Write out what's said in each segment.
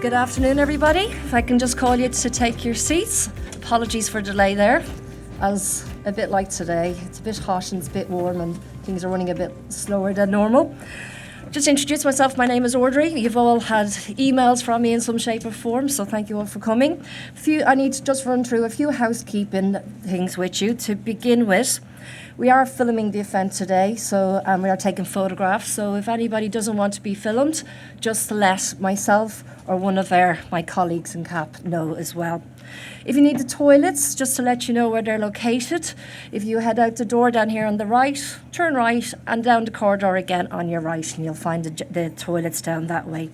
Good afternoon, everybody. If I can just call you to take your seats. Apologies for delay there. As a bit like today, it's a bit hot and it's a bit warm and things are running a bit slower than normal. Just to introduce myself, my name is Audrey. You've all had emails from me in some shape or form, so thank you all for coming. I need to just run through a few housekeeping things with you. To begin with, we are filming the event today, so we are taking photographs. So if anybody doesn't want to be filmed, just let myself or one of my colleagues in CAP know as well. If you need the toilets, just to let you know where they're located, if you head out the door down here on the right, turn right and down the corridor again on your right, and you'll find the toilets down that way.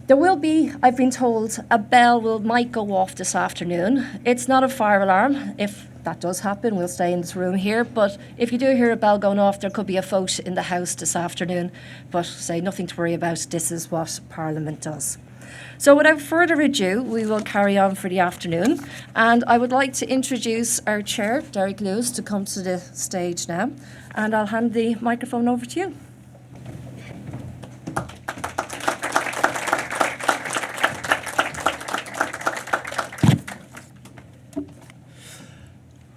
There will be, I've been told, a bell might go off this afternoon. It's not a fire alarm. If that does happen, we'll stay in this room here. But if you do hear a bell going off, there could be a vote in the House this afternoon. But say nothing to worry about. This is what Parliament does. So without further ado, we will carry on for the afternoon. And I would like to introduce our chair, Derek Lewis, to come to the stage now. And I'll hand the microphone over to you.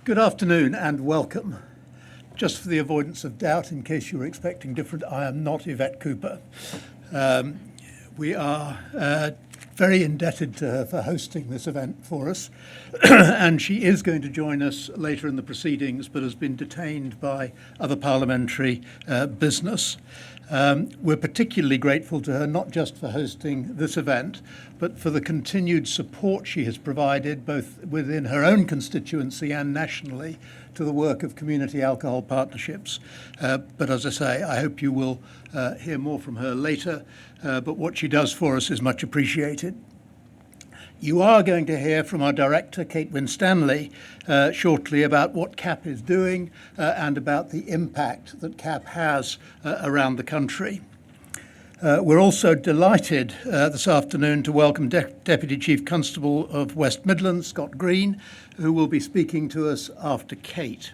Good afternoon and welcome. Just for the avoidance of doubt, in case you were expecting different, I am not Yvette Cooper. We are very indebted to her for hosting this event for us, and she is going to join us later in the proceedings, but has been detained by other parliamentary business. We're particularly grateful to her, not just for hosting this event, but for the continued support she has provided, both within her own constituency and nationally, to the work of community alcohol partnerships. But as I say, I hope you will hear more from her later, but what she does for us is much appreciated. You are going to hear from our director, Kate Winstanley, shortly about what CAP is doing and about the impact that CAP has around the country. We're also delighted this afternoon to welcome Deputy Chief Constable of West Midlands, Scott Green, who will be speaking to us after Kate.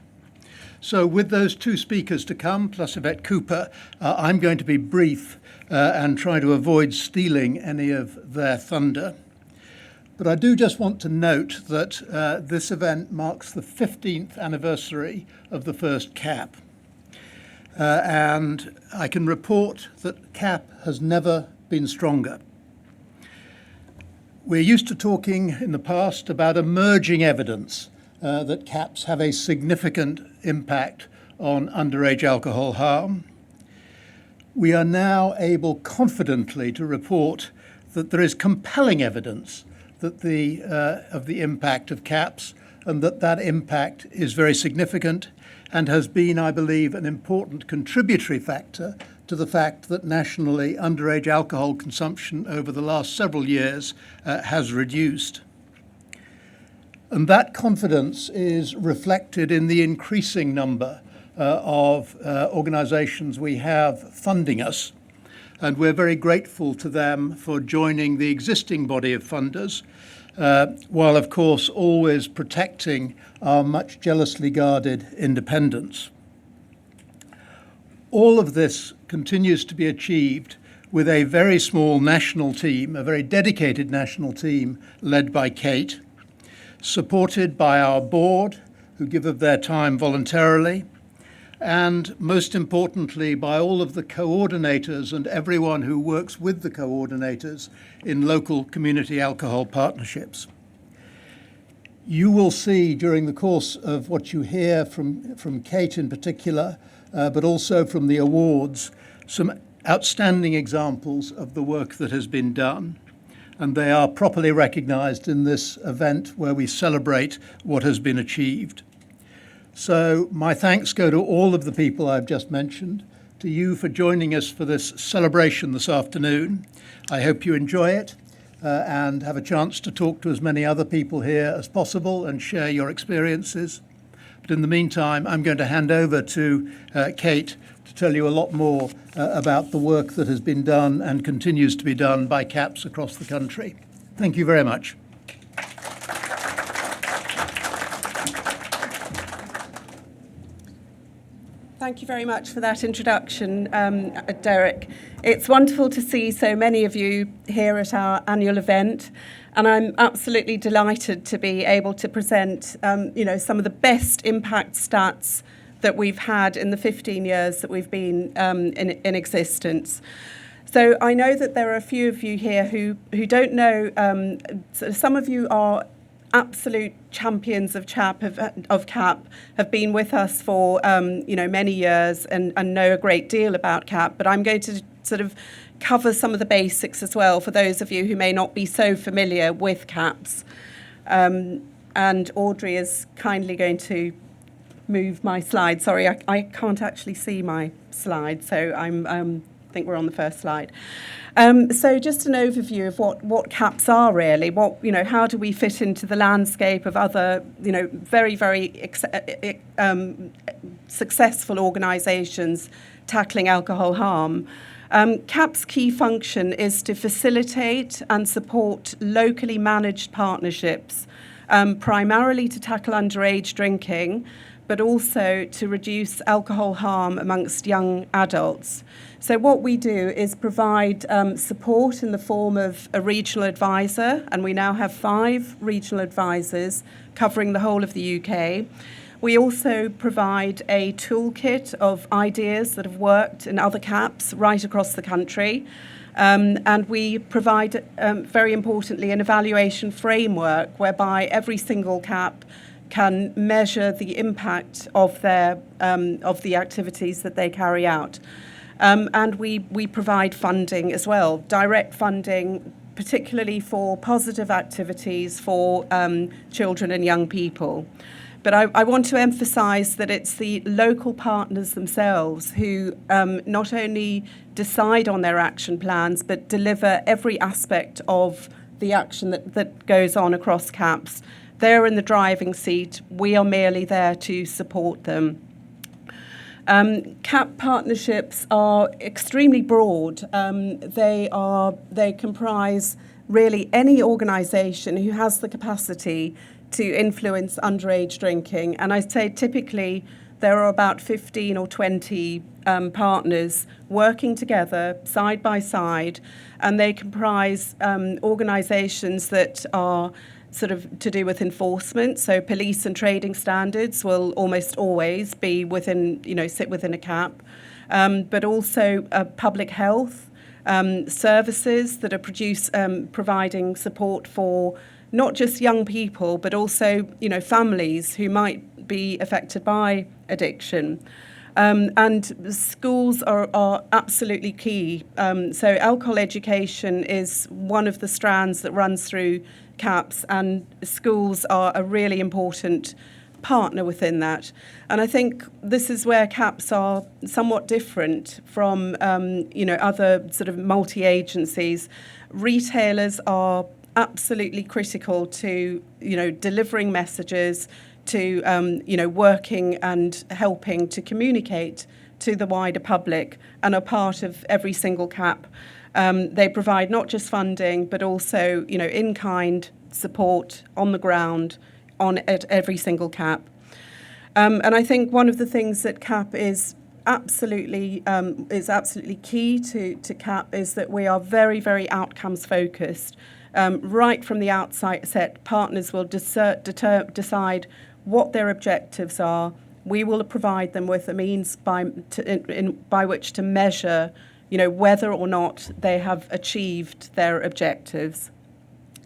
So with those two speakers to come, plus Yvette Cooper, I'm going to be brief and try to avoid stealing any of their thunder. But I do just want to note that this event marks the 15th anniversary of the first CAP. And I can report that CAP has never been stronger. We're used to talking in the past about emerging evidence that CAPs have a significant impact on underage alcohol harm. We are now able confidently to report that there is compelling evidence that of the impact of CAPs, and that impact is very significant and has been, I believe, an important contributory factor to the fact that nationally underage alcohol consumption over the last several years has reduced. And that confidence is reflected in the increasing number of organisations we have funding us. And we're very grateful to them for joining the existing body of funders, while of course always protecting our much jealously guarded independence. All of this continues to be achieved with a very small national team, a very dedicated national team led by Kate, supported by our board, who give of their time voluntarily, and most importantly by all of the coordinators and everyone who works with the coordinators in local community alcohol partnerships. You will see during the course of what you hear from Kate in particular, but also from the awards, some outstanding examples of the work that has been done. And they are properly recognised in this event where we celebrate what has been achieved. So my thanks go to all of the people I've just mentioned, to you for joining us for this celebration this afternoon. I hope you enjoy it and have a chance to talk to as many other people here as possible and share your experiences. But in the meantime, I'm going to hand over to Kate to tell you a lot more about the work that has been done and continues to be done by CAPs across the country. Thank you very much. Thank you very much for that introduction, Derek. It's wonderful to see so many of you here at our annual event, and I'm absolutely delighted to be able to present, some of the best impact stats that we've had in the 15 years that we've been in existence. So I know that there are a few of you here who don't know. Some of you are absolute champions of CAP, have been with us for many years and know a great deal about CAP. But I'm going to sort of cover some of the basics as well for those of you who may not be so familiar with CAPs. And Audrey is kindly going to move my slide. Sorry, I can't actually see my slide, so I think we're on the first slide. So just an overview of what CAPs are really. How do we fit into the landscape of other, very, very successful organisations tackling alcohol harm? CAP's key function is to facilitate and support locally managed partnerships, primarily to tackle underage drinking, but also to reduce alcohol harm amongst young adults. So what we do is provide support in the form of a regional advisor, and we now have 5 regional advisors covering the whole of the UK. We also provide a toolkit of ideas that have worked in other CAPs right across the country. And we provide, very importantly, an evaluation framework whereby every single CAP can measure the impact of the activities that they carry out. And we provide funding as well, direct funding, particularly for positive activities for children and young people. But I want to emphasise that it's the local partners themselves who not only decide on their action plans, but deliver every aspect of the action that goes on across CAPs. They're in the driving seat. We are merely there to support them. CAP partnerships are extremely broad. They comprise really any organisation who has the capacity to influence underage drinking. And I'd say typically there are about 15 or 20 partners working together side by side, and they comprise organisations that are sort of to do with enforcement. So police and trading standards will almost always be sit within a CAP, but also public health services that are providing support for not just young people, but also families who might be affected by addiction. And schools are absolutely key. So alcohol education is one of the strands that runs through CAPs, and schools are a really important partner within that. And I think this is where CAPs are somewhat different from other sort of multi-agencies. Retailers are absolutely critical to delivering messages, to working and helping to communicate to the wider public, and are part of every single CAP. They provide not just funding, but also in-kind support on the ground at every single CAP. And I think one of the things that CAP is absolutely key to CAP is that we are very, very outcomes focused. Right from the outset, partners will decide what their objectives are. We will provide them with a means by which to measure, whether or not they have achieved their objectives.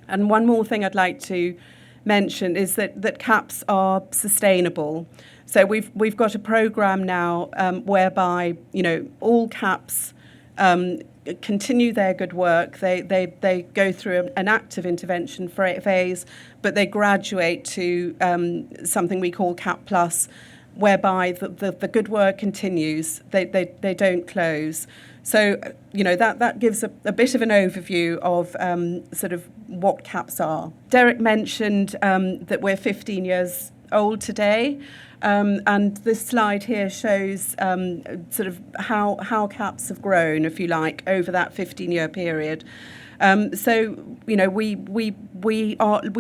And one more thing I'd like to mention is that CAPs are sustainable. So we've got a programme now whereby all CAPs continue their good work. They go through an active intervention phase, but they graduate to something we call CAP Plus, whereby the good work continues. They don't close. So that gives a bit of an overview of sort of what CAPs are. Derek mentioned that we're 15 years old today. And this slide here shows sort of how CAPs have grown, if you like, over that 15-year period. So, you know, we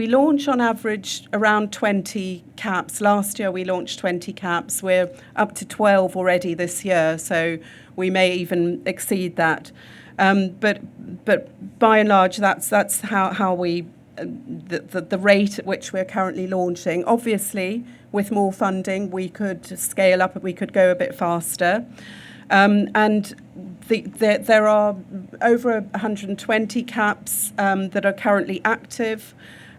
launch on average around 20 caps. Last year we launched 20 caps. We're up to 12 already this year, so we may even exceed that. But by and large, that's how we the rate at which we're currently launching. Obviously, with more funding, we could scale up, we could go a bit faster. And there are over 120 caps that are currently active.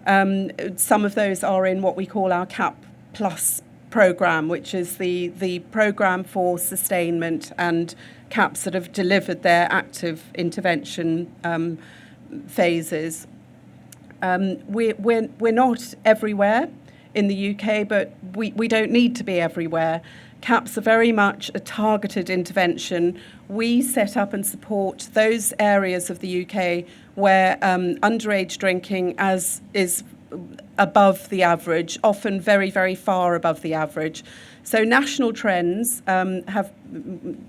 Some of those are in what we call our CAP Plus programme, which is the programme for sustainment and caps that have delivered their active intervention phases. We're not everywhere in the UK, but we don't need to be everywhere. CAPS are very much a targeted intervention. We set up and support those areas of the UK where underage drinking is above the average, often very, very far above the average. So national trends have,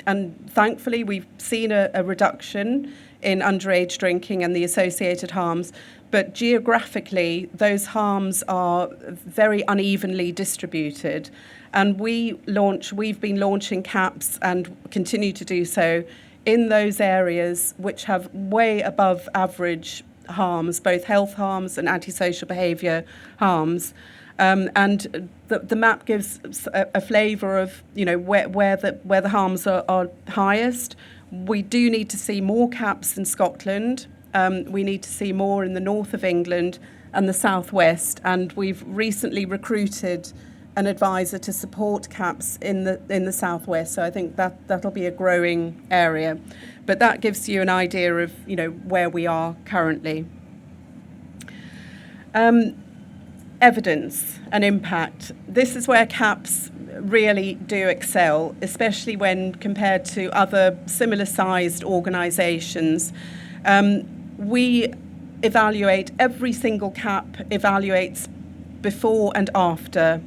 and thankfully we've seen a reduction in underage drinking and the associated harms, but geographically those harms are very unevenly distributed. And we've been launching CAPS and continue to do so in those areas which have way above average harms, both health harms and antisocial behaviour harms. And the map gives a flavour of, you know, where the harms are highest. We do need to see more CAPS in Scotland. We need to see more in the north of England and the southwest. And we've recently recruited an advisor to support CAPS in the southwest. So I think that'll be a growing area. But that gives you an idea of, you know, where we are currently. Evidence and impact. This is where CAPS really do excel, especially when compared to other similar-sized organisations. We evaluate, every single CAP evaluates before and after,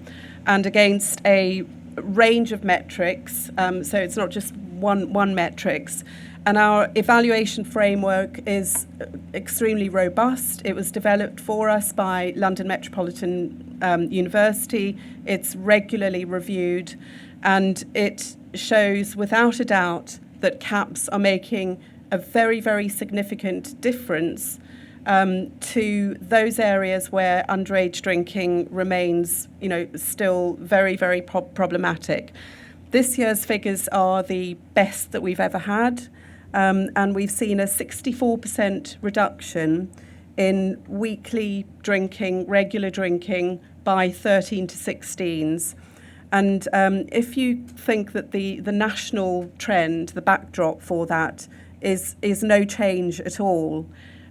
and against a range of metrics, so it's not just one metrics. And our evaluation framework is extremely robust. It was developed for us by London Metropolitan University. It's regularly reviewed, and it shows without a doubt that CAPS are making a very, very significant difference to those areas where underage drinking remains, you know, still very, very problematic. This year's figures are the best that we've ever had, and we've seen a 64% reduction in weekly drinking, regular drinking by 13 to 16s. And if you think that the national trend, the backdrop for that, is no change at all,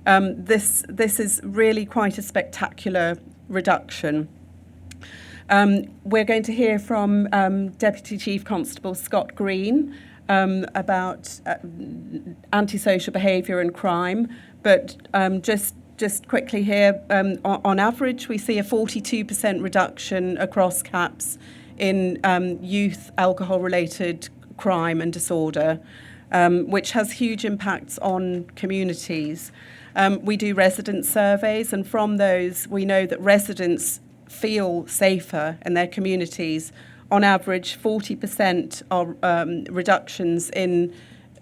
this is really quite a spectacular reduction. We're going to hear from Deputy Chief Constable Scott Green about antisocial behaviour and crime, but just quickly here, on average we see a 42% reduction across CAPS in youth alcohol-related crime and disorder, which has huge impacts on communities. We do resident surveys, and from those we know that residents feel safer in their communities. On average, 40% are reductions in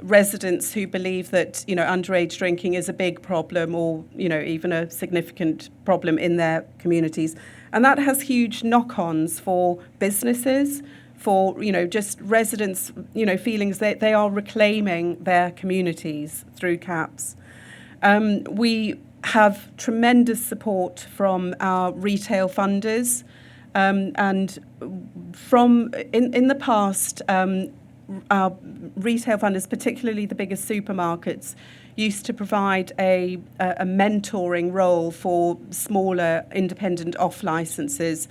residents who believe that, you know, underage drinking is a big problem, or, you know, even a significant problem in their communities. And that has huge knock-ons for businesses, for, you know, just residents, you know, feelings that they are reclaiming their communities through CAPS. We have tremendous support from our retail funders, and from in the past, our retail funders, particularly the biggest supermarkets, used to provide a mentoring role for smaller independent off licenses.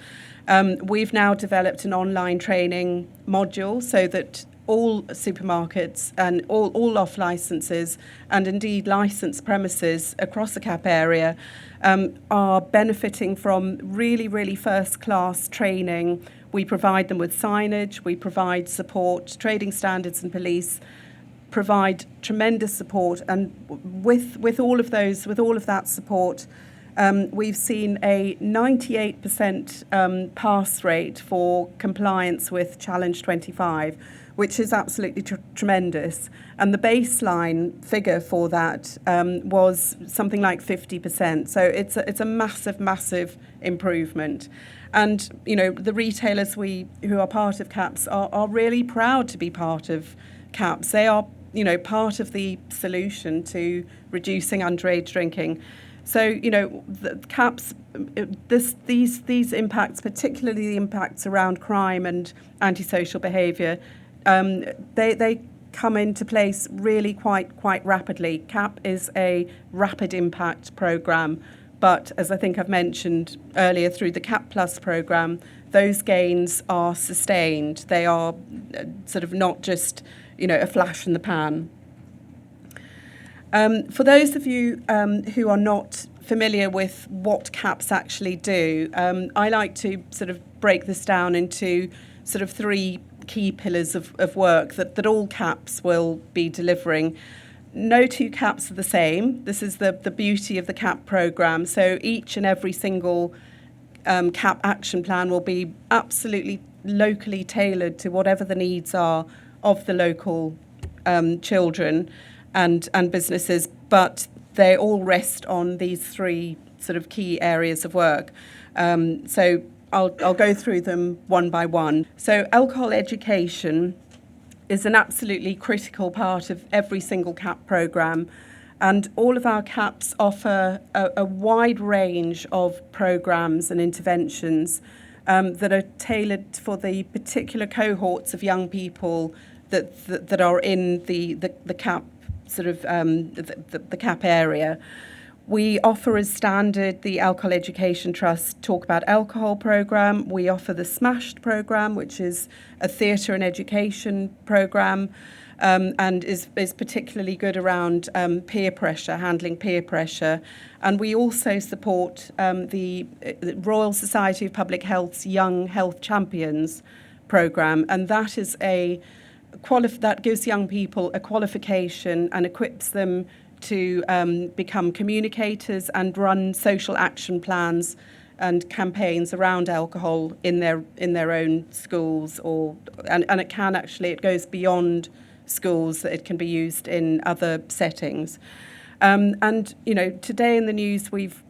We've now developed an online training module so that all supermarkets and all off licenses, and indeed licensed premises across the CAP area, are benefiting from really, really first-class training. We provide them with signage, we provide support, trading standards and police, provide tremendous support, and with all of that support, we've seen a 98% pass rate for compliance with Challenge 25, which is absolutely tremendous. And the baseline figure for that was something like 50%. So it's a massive improvement. And the retailers who are part of CAPS are really proud to be part of CAPS. They are part of the solution to reducing underage drinking. So, the CAPS, these impacts, particularly the impacts around crime and antisocial behaviour, they come into place really quite rapidly. CAP is a rapid impact programme, but as I think I've mentioned earlier, through the CAP Plus programme, those gains are sustained. They are sort of not just, a flash in the pan. For those of you who are not familiar with what CAPS actually do, I like to sort of break this down into sort of three key pillars of work that all CAPS will be delivering. No two CAPS are the same. This is the beauty of the CAP programme. So each and every single CAP action plan will be absolutely locally tailored to whatever the needs are of the local children and businesses, but they all rest on these three sort of key areas of work. So I'll go through them one by one. So alcohol education is an absolutely critical part of every single CAP programme, and all of our CAPs offer a wide range of programmes and interventions that are tailored for the particular cohorts of young people that are in the CAP sort of the CAP area. We offer as standard the Alcohol Education Trust Talk About Alcohol programme. We offer the SMASHED programme, which is a theatre and education programme, and is particularly good around peer pressure, handling peer pressure. And we also support the Royal Society of Public Health's Young Health Champions programme, and that is that gives young people a qualification and equips them to become communicators and run social action plans and campaigns around alcohol in their own schools, and it goes beyond schools, that it can be used in other settings. And today in the news you've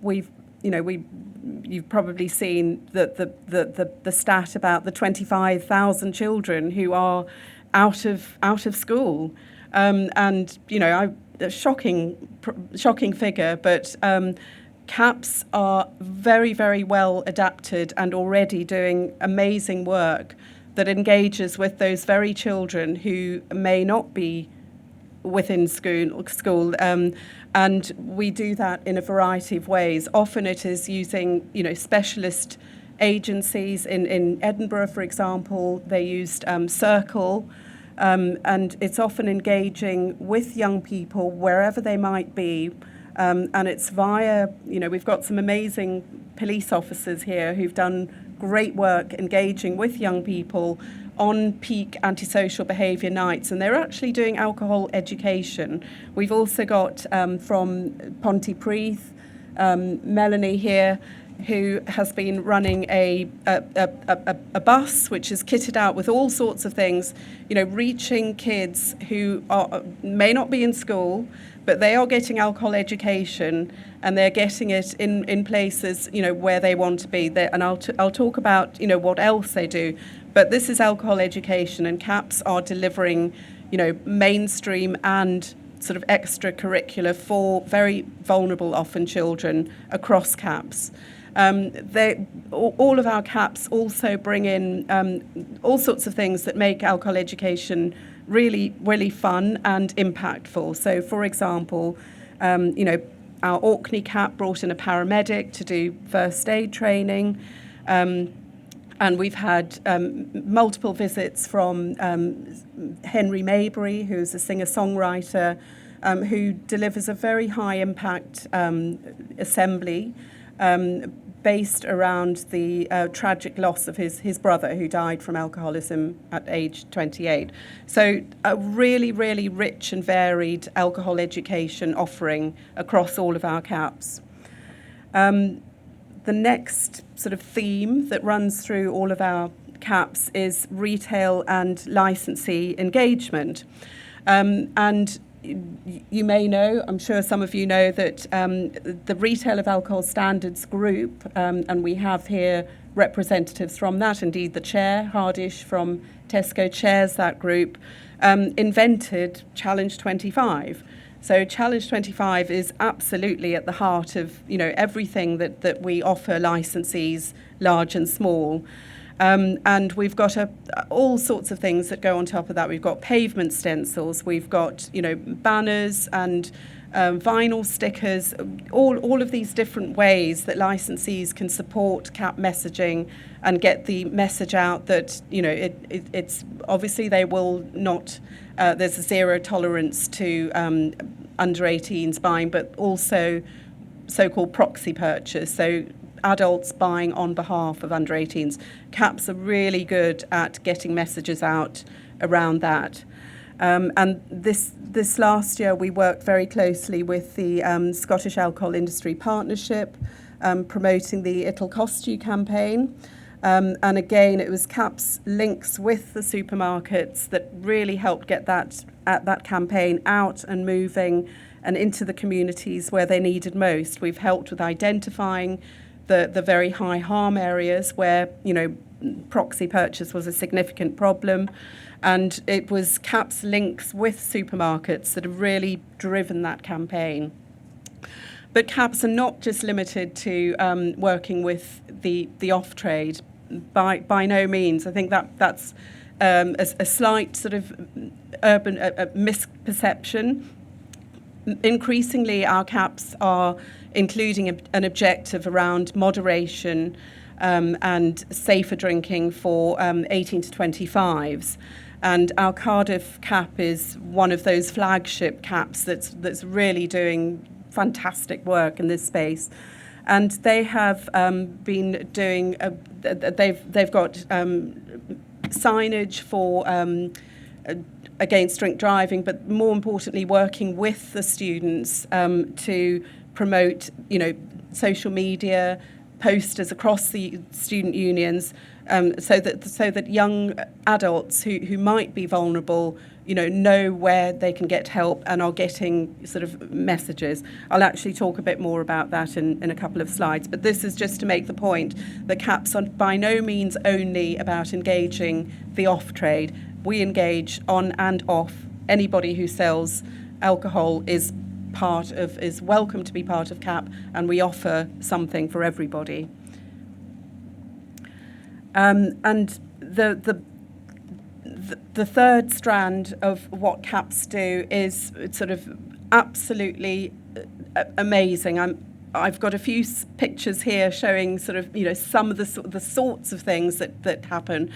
probably seen the stat about the 25,000 children who are out of school, a shocking figure, but CAPS are very, very well adapted and already doing amazing work that engages with those very children who may not be within school, and we do that in a variety of ways. Often it is using specialist agencies. In Edinburgh, for example, they used Circle. And it's often engaging with young people wherever they might be, and it's via, we've got some amazing police officers here who've done great work engaging with young people on peak antisocial behaviour nights, and they're actually doing alcohol education. We've also got from Pontypridd, Melanie here, who has been running a bus which is kitted out with all sorts of things, reaching kids who may not be in school, but they are getting alcohol education, and they're getting it in places, where they want to be. And I'll talk about, what else they do. But this is alcohol education, and CAPS are delivering, mainstream and sort of extracurricular for very vulnerable, often children across CAPS. All of our CAPs also bring in all sorts of things that make alcohol education really, really fun and impactful. So, for example, our Orkney CAP brought in a paramedic to do first aid training, and we've had multiple visits from Henry Maybury, who's a singer-songwriter, who delivers a very high-impact assembly. based around the tragic loss of his brother, who died from alcoholism at age 28. So a really, really rich and varied alcohol education offering across all of our CAPs. The next sort of theme that runs through all of our CAPs is retail and licensee engagement. And you may know, I'm sure some of you know, that the Retail of Alcohol Standards Group, and we have here representatives from that, indeed the chair, Hardish from Tesco chairs that group, invented Challenge 25. So Challenge 25 is absolutely at the heart of, everything that we offer licensees, large and small. And we've got all sorts of things that go on top of that. We've got pavement stencils, we've got, banners and vinyl stickers, all of these different ways that licensees can support CAP messaging and get the message out that, it's obviously they will not, there's a zero tolerance to under 18s buying, but also so-called proxy purchase. So adults buying on behalf of under 18s. CAPs are really good at getting messages out around that. And this last year we worked very closely with the Scottish Alcohol Industry Partnership, promoting the It'll Cost You campaign. And again, it was CAP's links with the supermarkets that really helped get that campaign out and moving and into the communities where they needed most. We've helped with identifying the very high harm areas where, proxy purchase was a significant problem. And it was CAP's links with supermarkets that have really driven that campaign. But CAPs are not just limited to working with the off-trade. By no means. I think that's a slight sort of urban misperception. Increasingly, our CAPs are including an objective around moderation and safer drinking for 18 to 25s. And our Cardiff CAP is one of those flagship CAPs that's really doing fantastic work in this space. And they have been doing, they've got signage for against drink driving, but more importantly, working with the students to promote, social media, posters across the student unions, so that young adults who might be vulnerable, know where they can get help and are getting sort of messages. I'll actually talk a bit more about that in a couple of slides, but this is just to make the point that CAPs are by no means only about engaging the off-trade. We engage on and off. Anybody who sells alcohol is welcome to be part of CAP, and we offer something for everybody. And the third strand of what CAPs do is sort of absolutely amazing. I've got a few pictures here showing sort of some of the sorts of things that happen.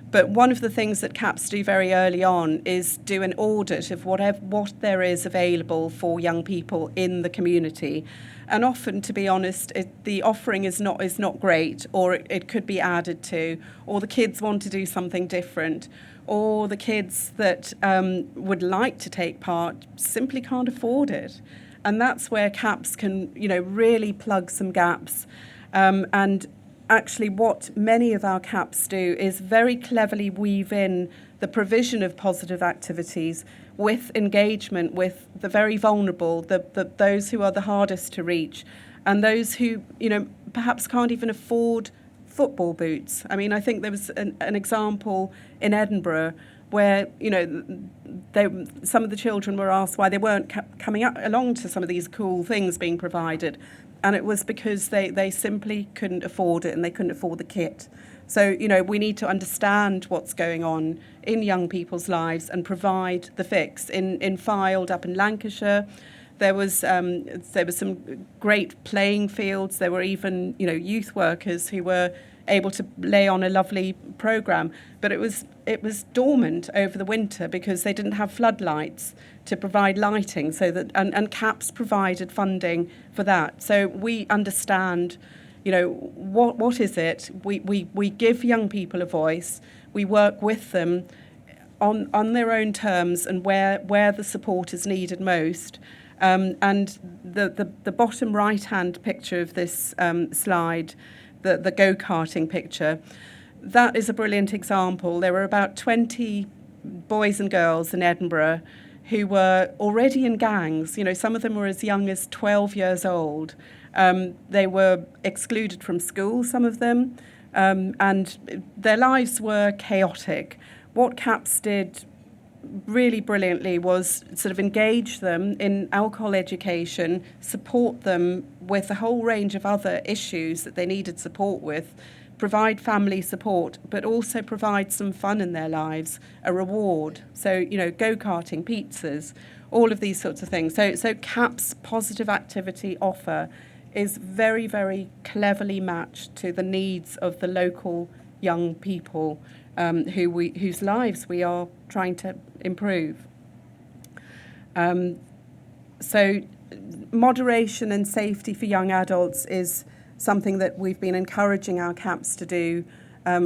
But one of the things that CAPs do very early on is do an audit of what there is available for young people in the community. And often, to be honest, the offering is not great, or it could be added to, or the kids want to do something different, or the kids that would like to take part simply can't afford it. And that's where CAPs can, really plug some gaps. And actually what many of our CAPs do is very cleverly weave in the provision of positive activities with engagement with the very vulnerable, those who are the hardest to reach, and those who, perhaps can't even afford football boots. I mean, I think there was an example in Edinburgh where, some of the children were asked why they weren't coming along to some of these cool things being provided. And it was because they simply couldn't afford it and they couldn't afford the kit. So, we need to understand what's going on in young people's lives and provide the fix. In Fylde up in Lancashire, there was some great playing fields. There were even, youth workers who were able to lay on a lovely programme. But it was dormant over the winter because they didn't have floodlights to provide lighting, so that and CAPs provided funding for that. So we understand, what is it? We give young people a voice. We work with them on their own terms and where the support is needed most. And the bottom right-hand picture of this slide, the go-karting picture, that is a brilliant example. There were about 20 boys and girls in Edinburgh who were already in gangs. Some of them were as young as 12 years old. They were excluded from school, some of them, and their lives were chaotic. What CAPS did really brilliantly was sort of engage them in alcohol education, support them with a whole range of other issues that they needed support with, provide family support, but also provide some fun in their lives, a reward. So, go-karting, pizzas, all of these sorts of things. So CAP's positive activity offer is very, very cleverly matched to the needs of the local young people whose lives we are trying to improve. So moderation and safety for young adults is something that we've been encouraging our CAPs to do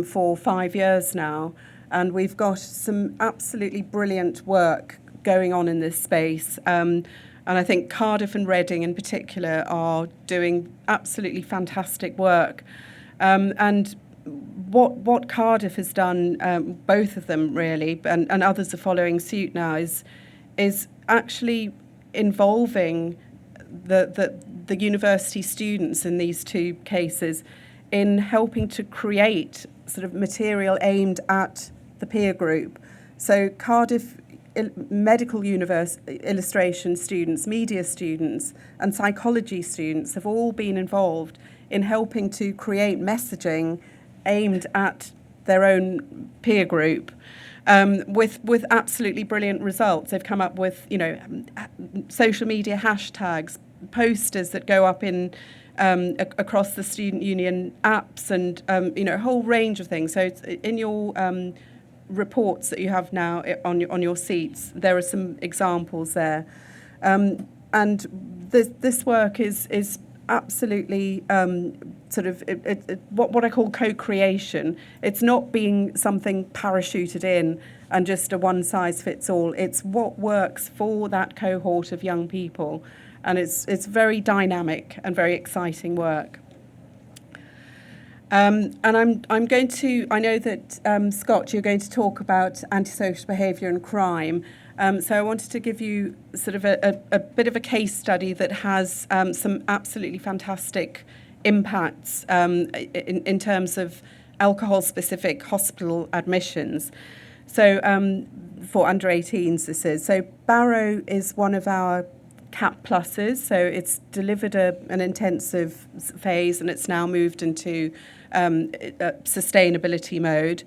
for 5 years now. And we've got some absolutely brilliant work going on in this space. And I think Cardiff and Reading in particular are doing absolutely fantastic work. And what Cardiff has done, both of them really, and others are following suit now, is actually involving the university students in these two cases in helping to create sort of material aimed at the peer group. So Cardiff Medical Illustration students, media students and psychology students have all been involved in helping to create messaging aimed at their own peer group, with absolutely brilliant results. They've come up with, social media hashtags, posters that go up in across the student union apps, and a whole range of things. So it's in your reports that you have now on your seats, there are some examples there, and this work is absolutely sort of what I call co-creation. It's not being something parachuted in and just a one-size-fits-all. It's what works for that cohort of young people, and it's very dynamic and very exciting work. And I'm going to. I know that Scott, you're going to talk about antisocial behaviour and crime. So I wanted to give you sort of a bit of a case study that has some absolutely fantastic impacts in terms of alcohol-specific hospital admissions. So for under 18s this is. So Barrow is one of our CAP pluses, so it's delivered an intensive phase and it's now moved into sustainability mode.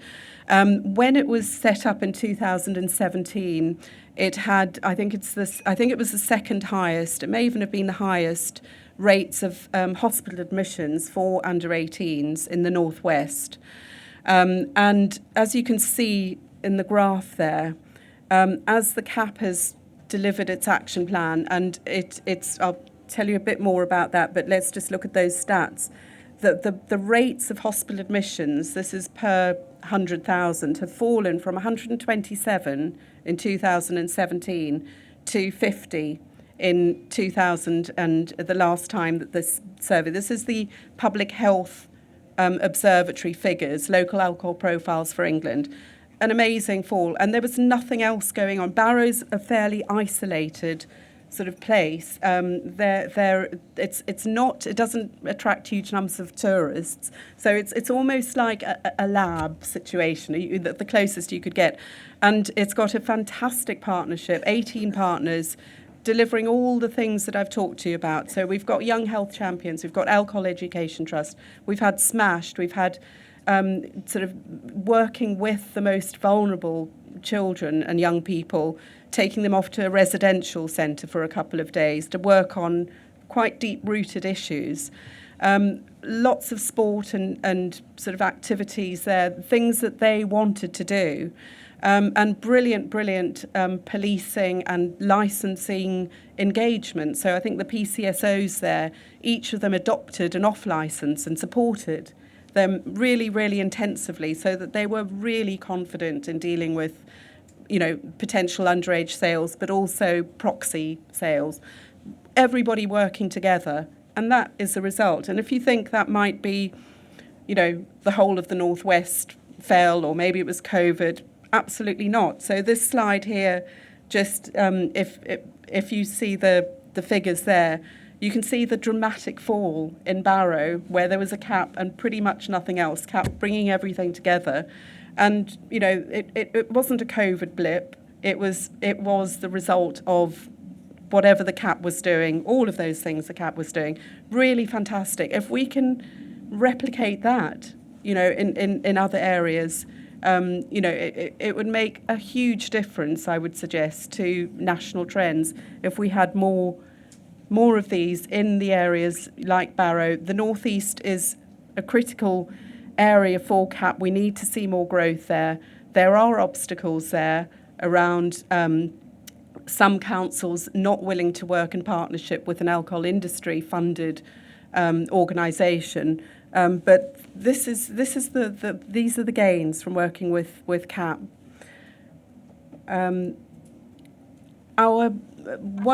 When it was set up in 2017, it had, I think it was the second highest, it may even have been the highest rates of hospital admissions for under 18s in the Northwest. And as you can see in the graph there, as the CAP has delivered its action plan, and it's I'll tell you a bit more about that, but let's just look at those stats. The rates of hospital admissions, this is per 100,000, have fallen from 127 in 2017 to 50 in 2000, and the last time that this survey, this is the Public Health Observatory figures, local alcohol profiles for England. An amazing fall, and there was nothing else going on. Barrow's a fairly isolated sort of place. It's not. It doesn't attract huge numbers of tourists, so it's almost like a lab situation, the closest you could get. And it's got a fantastic partnership, 18 partners, delivering all the things that I've talked to you about. So we've got Young Health Champions, we've got Alcohol Education Trust, we've had Smashed, we've had sort of working with the most vulnerable children and young people, taking them off to a residential centre for a couple of days to work on quite deep-rooted issues. Lots of sport and sort of activities there, things that they wanted to do. and brilliant policing and licensing engagement. So I think the PCSOs there, each of them adopted an off-licence and supported them really intensively, so that they were really confident in dealing with, potential underage sales, but also proxy sales. Everybody working together, and that is the result. And if you think that might be, the whole of the Northwest fell, or maybe it was COVID, absolutely not. So this slide here, just if you see the figures there, you can see the dramatic fall in Barrow, where there was a cap and pretty much nothing else, cap bringing everything together. And, it wasn't a COVID blip. It was the result of whatever the cap was doing, all of those things the cap was doing. Really fantastic. If we can replicate that, in other areas, it would make a huge difference, I would suggest, to national trends if we had more of these in the areas like Barrow. The North East is a critical area for CAP. We need to see more growth there. There are obstacles there around some councils not willing to work in partnership with an alcohol industry funded organisation. But these are the gains from working with CAP. One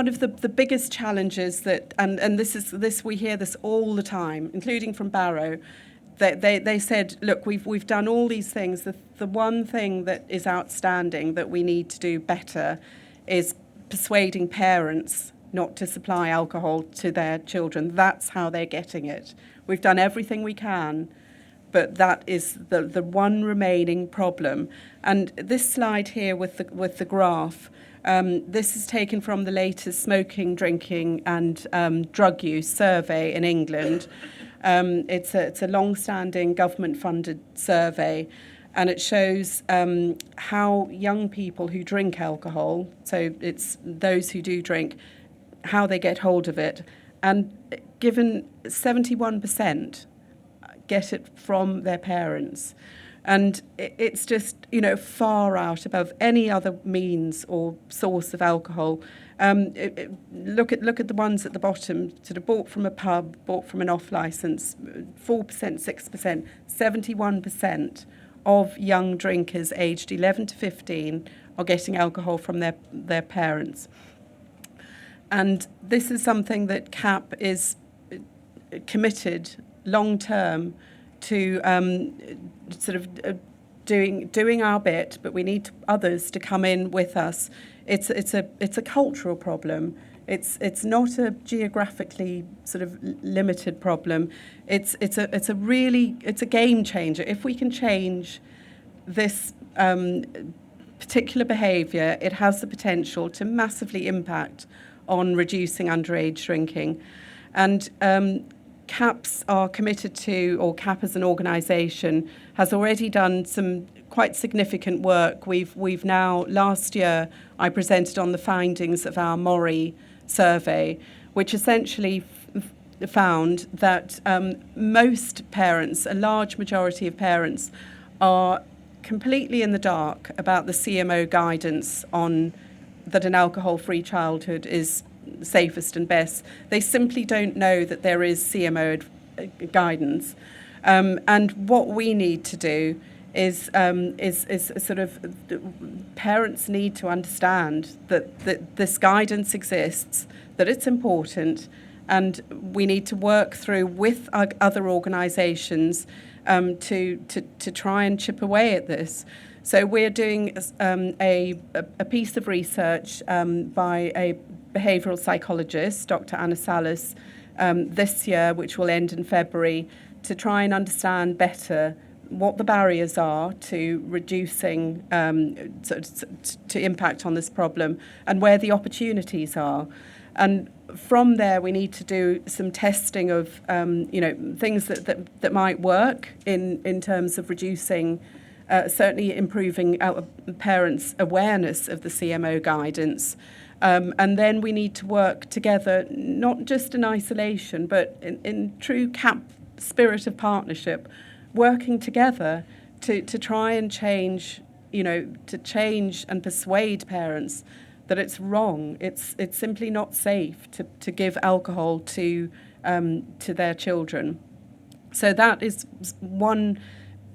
of the biggest challenges that, and this we hear this all the time, including from Barrow, they said, look, we've done all these things. The one thing that is outstanding that we need to do better is persuading parents not to supply alcohol to their children. That's how they're getting it. We've done everything we can, but that is the one remaining problem. And this slide here with the graph, this is taken from the latest smoking, drinking and drug use survey in England. It's a long-standing government-funded survey, and it shows how young people who drink alcohol, so it's those who do drink, how they get hold of it. And given 71% get it from their parents. And it's just, far out above any other means or source of alcohol. Look at the ones at the bottom, sort of bought from a pub, bought from an off-licence, 4%, 6%, 71% of young drinkers aged 11 to 15 are getting alcohol from their parents. And this is something that CAP is committed long-term to doing our bit, but we need others to come in with us. It's a cultural problem. It's not a geographically sort of limited problem. It's a game changer. If we can change this particular behaviour, it has the potential to massively impact on reducing underage drinking. And CAPs are committed to, or CAP as an organisation has already done some quite significant work. We've now, last year, I presented on the findings of our Mori survey, which essentially found that most parents, a large majority of parents, are completely in the dark about the CMO guidance on that an alcohol-free childhood is safest and best. They simply don't know that there is CMO guidance. And what we need to do is sort of parents need to understand that this guidance exists, that it's important, and we need to work through with other organisations to try and chip away at this. So we're doing a piece of research by a behavioural psychologist, Dr. Anna Salas, this year, which will end in February, to try and understand better what the barriers are to reducing, to impact on this problem, and where the opportunities are. And from there, we need to do some testing of, things that might work in terms of reducing, certainly improving parents' awareness of the CMO guidance. And then we need to work together, not just in isolation, but in true CAP spirit of partnership, working together to try and change to change and persuade parents that it's wrong. It's simply not safe to give alcohol to their children. So that is one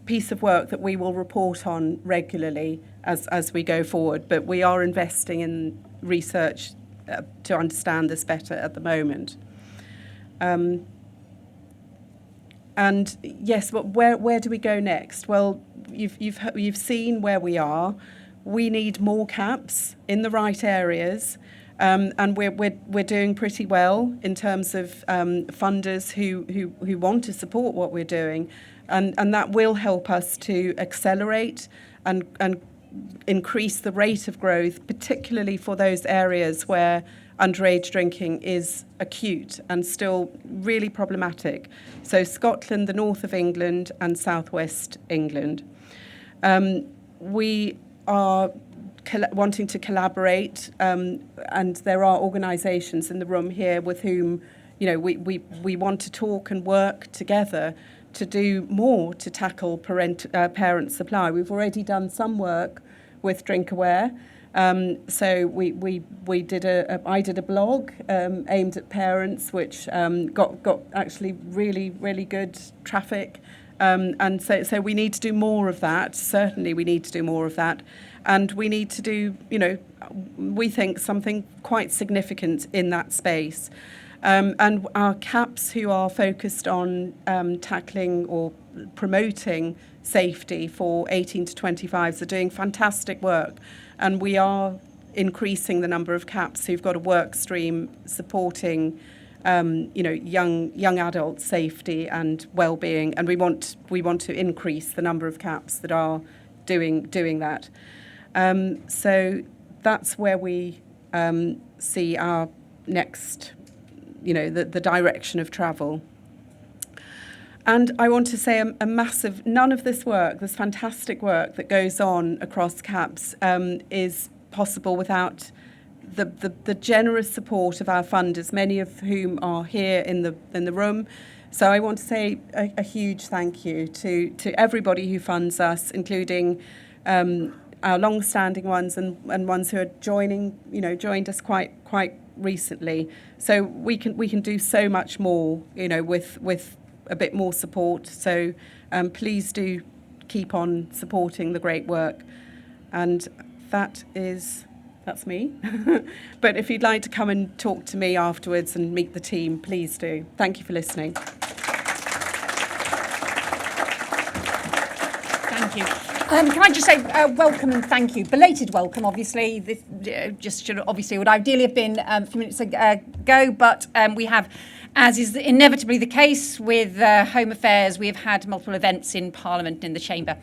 piece of work that we will report on regularly as we go forward. But we are investing in research to understand this better at the moment. And yes, but where do we go next? Well, you've seen where we are. We need more CAPs in the right areas, and we're doing pretty well in terms of funders who want to support what we're doing, and that will help us to accelerate and increase the rate of growth, particularly for those areas where underage drinking is acute and still really problematic. So Scotland, the north of England, and southwest England. We are wanting to collaborate, and there are organisations in the room here with whom we want to talk and work together to do more to tackle parent supply. We've already done some work with DrinkAware. So I did a blog aimed at parents, which got actually really, really good traffic. And so we need to do more of that. Certainly we need to do more of that. And we need to do, we think something quite significant in that space. And our CAPs who are focused on tackling or promoting safety for 18 to 25s are doing fantastic work. And we are increasing the number of CAPs who've got a work stream supporting young adult safety and well-being, and we want to increase the number of CAPs that are doing that. So that's where we see our next, the direction of travel. And I want to say a massive, none of this work, this fantastic work that goes on across CAPs is possible without the generous support of our funders, many of whom are here in the room. So I want to say a huge thank you to everybody who funds us, including our long-standing ones and ones who are joined us quite recently. So we can do so much more, with a bit more support. So please do keep on supporting the great work. And that's me. But if you'd like to come and talk to me afterwards and meet the team, please do. Thank you for listening. Thank you. Can I just say welcome and thank you. Belated welcome, obviously. This just should obviously would ideally have been a few minutes ago, but we have, as is inevitably the case with Home Affairs, we have had multiple events in Parliament in the Chamber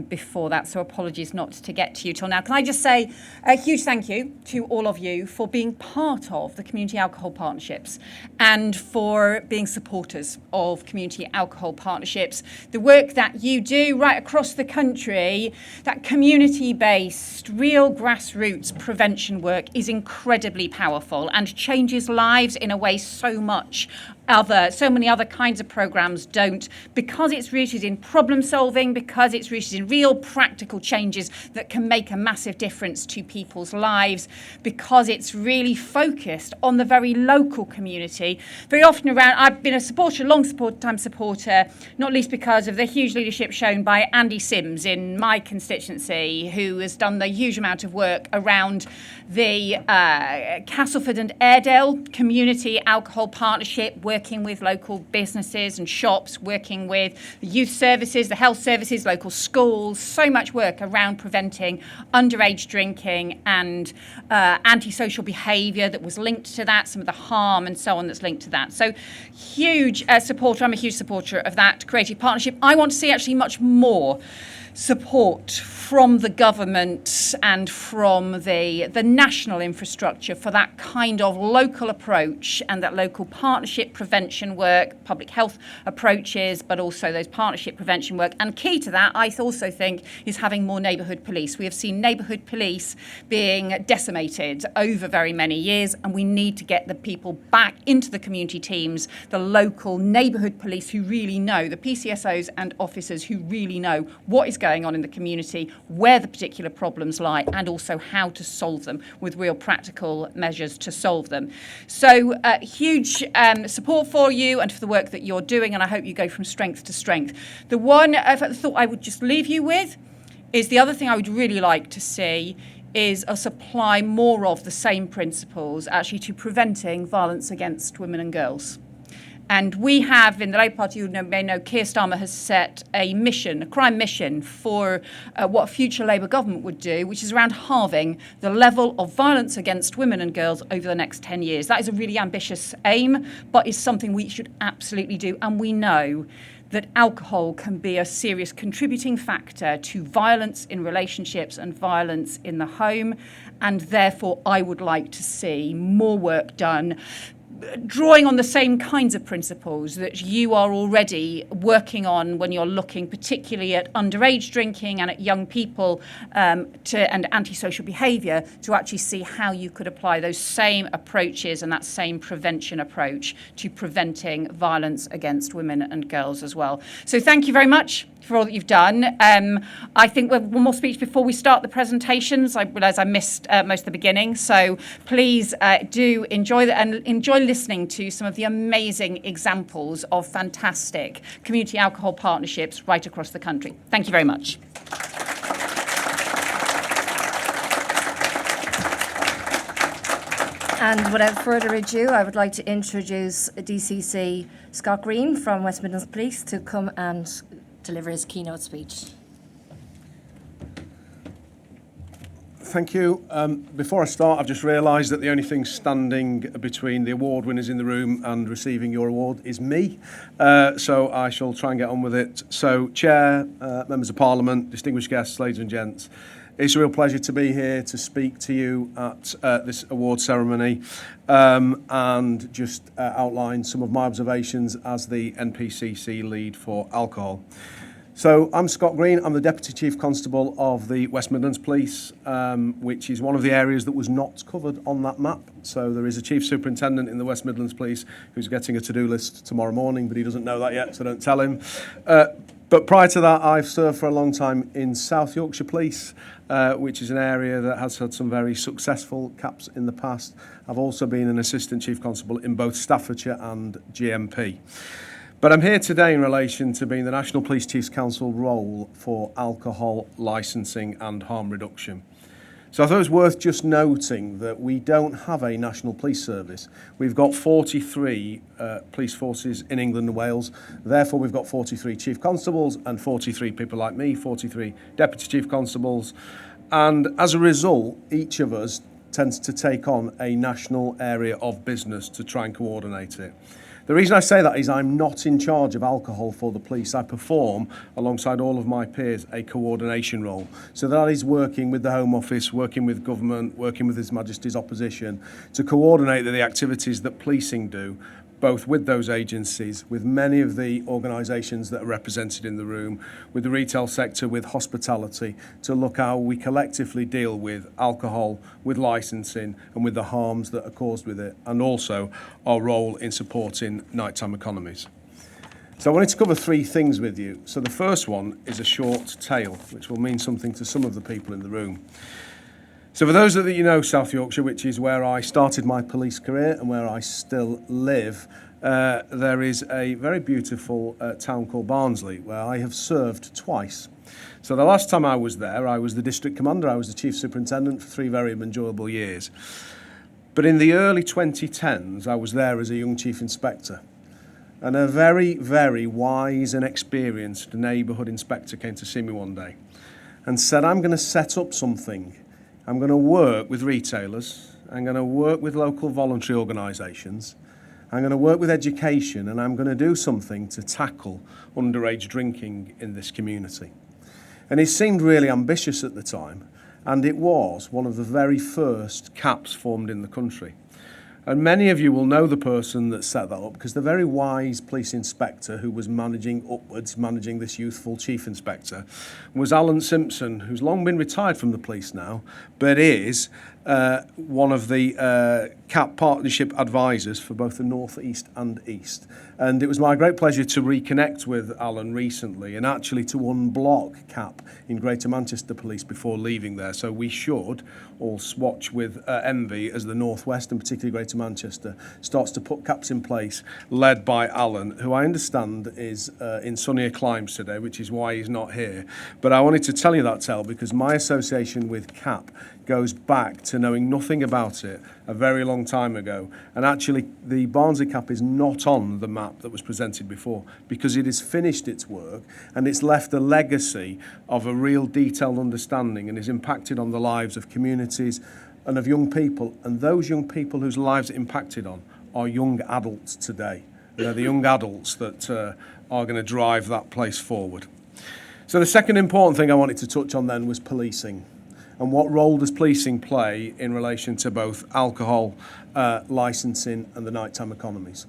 before that, so apologies not to get to you till now. Can I just say a huge thank you to all of you for being part of the Community Alcohol Partnerships and for being supporters of Community Alcohol Partnerships. The work that you do right across the country, that community-based, real grassroots prevention work is incredibly powerful and changes lives in a way so many other kinds of programmes don't, because it's rooted in problem solving, because it's rooted in real practical changes that can make a massive difference to people's lives, because it's really focused on the very local community. Very often I've been a supporter, long-time supporter, not least because of the huge leadership shown by Andy Sims in my constituency, who has done the huge amount of work around the Castleford and Airedale Community Alcohol Partnership, working with local businesses and shops, working with the youth services, the health services, local schools, so much work around preventing underage drinking and antisocial behaviour that was linked to that, some of the harm and so on that's linked to that. So huge supporter, I'm a huge supporter of that creative partnership. I want to see actually much more support from the government and from the national infrastructure for that kind of local approach and that local partnership prevention work, public health approaches, but also those partnership prevention work. And key to that, I also think, is having more neighbourhood police. We have seen neighbourhood police being decimated over very many years, and we need to get the people back into the community teams, the local neighbourhood police who really know, the PCSOs and officers who really know what is going going on in the community, where the particular problems lie, and also how to solve them with real practical measures to solve them. So huge support for you and for the work that you're doing, and I hope you go from strength to strength. The one thought I would just leave you with is the other thing I would really like to see is us apply more of the same principles actually to preventing violence against women and girls. And we have, in the Labour Party, you may know, Keir Starmer has set a mission, a crime mission, for what a future Labour government would do, which is around halving the level of violence against women and girls over the next 10 years. That is a really ambitious aim, but is something we should absolutely do. And we know that alcohol can be a serious contributing factor to violence in relationships and violence in the home. And therefore, I would like to see more work done drawing on the same kinds of principles that you are already working on when you're looking particularly at underage drinking and at young people and antisocial behaviour, to actually see how you could apply those same approaches and that same prevention approach to preventing violence against women and girls as well. So thank you very much for all that you've done. I think we'll have one more speech before we start the presentations. I realise I missed most of the beginning, so please do enjoy listening to some of the amazing examples of fantastic community alcohol partnerships right across the country. Thank you very much. And without further ado, I would like to introduce DCC Scott Green from West Midlands Police to come and deliver his keynote speech. Thank you. Before I start, I've just realised that the only thing standing between the award winners in the room and receiving your award is me. So I shall try and get on with it. So, Chair, Members of Parliament, distinguished guests, ladies and gents, it's a real pleasure to be here to speak to you at this award ceremony and just outline some of my observations as the NPCC lead for alcohol. So I'm Scott Green, I'm the Deputy Chief Constable of the West Midlands Police, which is one of the areas that was not covered on that map. So there is a Chief Superintendent in the West Midlands Police who's getting a to-do list tomorrow morning, but he doesn't know that yet, so don't tell him. But prior to that, I've served for a long time in South Yorkshire Police, which is an area that has had some very successful caps in the past. I've also been an Assistant Chief Constable in both Staffordshire and GMP. But I'm here today in relation to being the National Police Chiefs Council role for alcohol licensing and harm reduction. So I thought it was worth just noting that we don't have a national police service. We've got 43 police forces in England and Wales. Therefore, we've got 43 chief constables and 43 people like me, 43 deputy chief constables. And as a result, each of us tends to take on a national area of business to try and coordinate it. The reason I say that is I'm not in charge of alcohol for the police. I perform, alongside all of my peers, a coordination role. So that is working with the Home Office, working with government, working with His Majesty's opposition to coordinate the activities that policing do, both with those agencies, with many of the organisations that are represented in the room, with the retail sector, with hospitality, to look how we collectively deal with alcohol, with licensing, and with the harms that are caused with it, and also our role in supporting nighttime economies. So I wanted to cover three things with you. So the first one is a short tale, which will mean something to some of the people in the room. So for those that you know South Yorkshire, which is where I started my police career and where I still live, there is a very beautiful town called Barnsley, where I have served twice. So the last time I was there, I was the district commander, I was the chief superintendent for 3 very enjoyable years. But in the early 2010s, I was there as a young chief inspector. And a very, very wise and experienced neighbourhood inspector came to see me one day and said, I'm going to set up something. I'm going to work with retailers, I'm going to work with local voluntary organisations, I'm going to work with education, and I'm going to do something to tackle underage drinking in this community. And it seemed really ambitious at the time, and it was one of the very first CAPs formed in the country. And many of you will know the person that set that up, because the very wise police inspector who was managing this youthful chief inspector, was Alan Simpson, who's long been retired from the police now, but is one of the CAP partnership advisors for both the North East and East. And it was my great pleasure to reconnect with Alan recently and actually to unblock CAP in Greater Manchester Police before leaving there. So we should all swatch with envy as the North West and particularly Greater Manchester starts to put CAPs in place, led by Alan, who I understand is in sunnier climes today, which is why he's not here. But I wanted to tell you that, Tel, because my association with CAP goes back to knowing nothing about it a very long time ago. And actually, the Barnsley CAP is not on the map that was presented before because it has finished its work and it's left a legacy of a real detailed understanding and has impacted on the lives of communities and of young people. And those young people whose lives it impacted on are young adults today. They're the young adults that are going to drive that place forward. So the second important thing I wanted to touch on then was policing. And what role does policing play in relation to both alcohol licensing and the nighttime economies?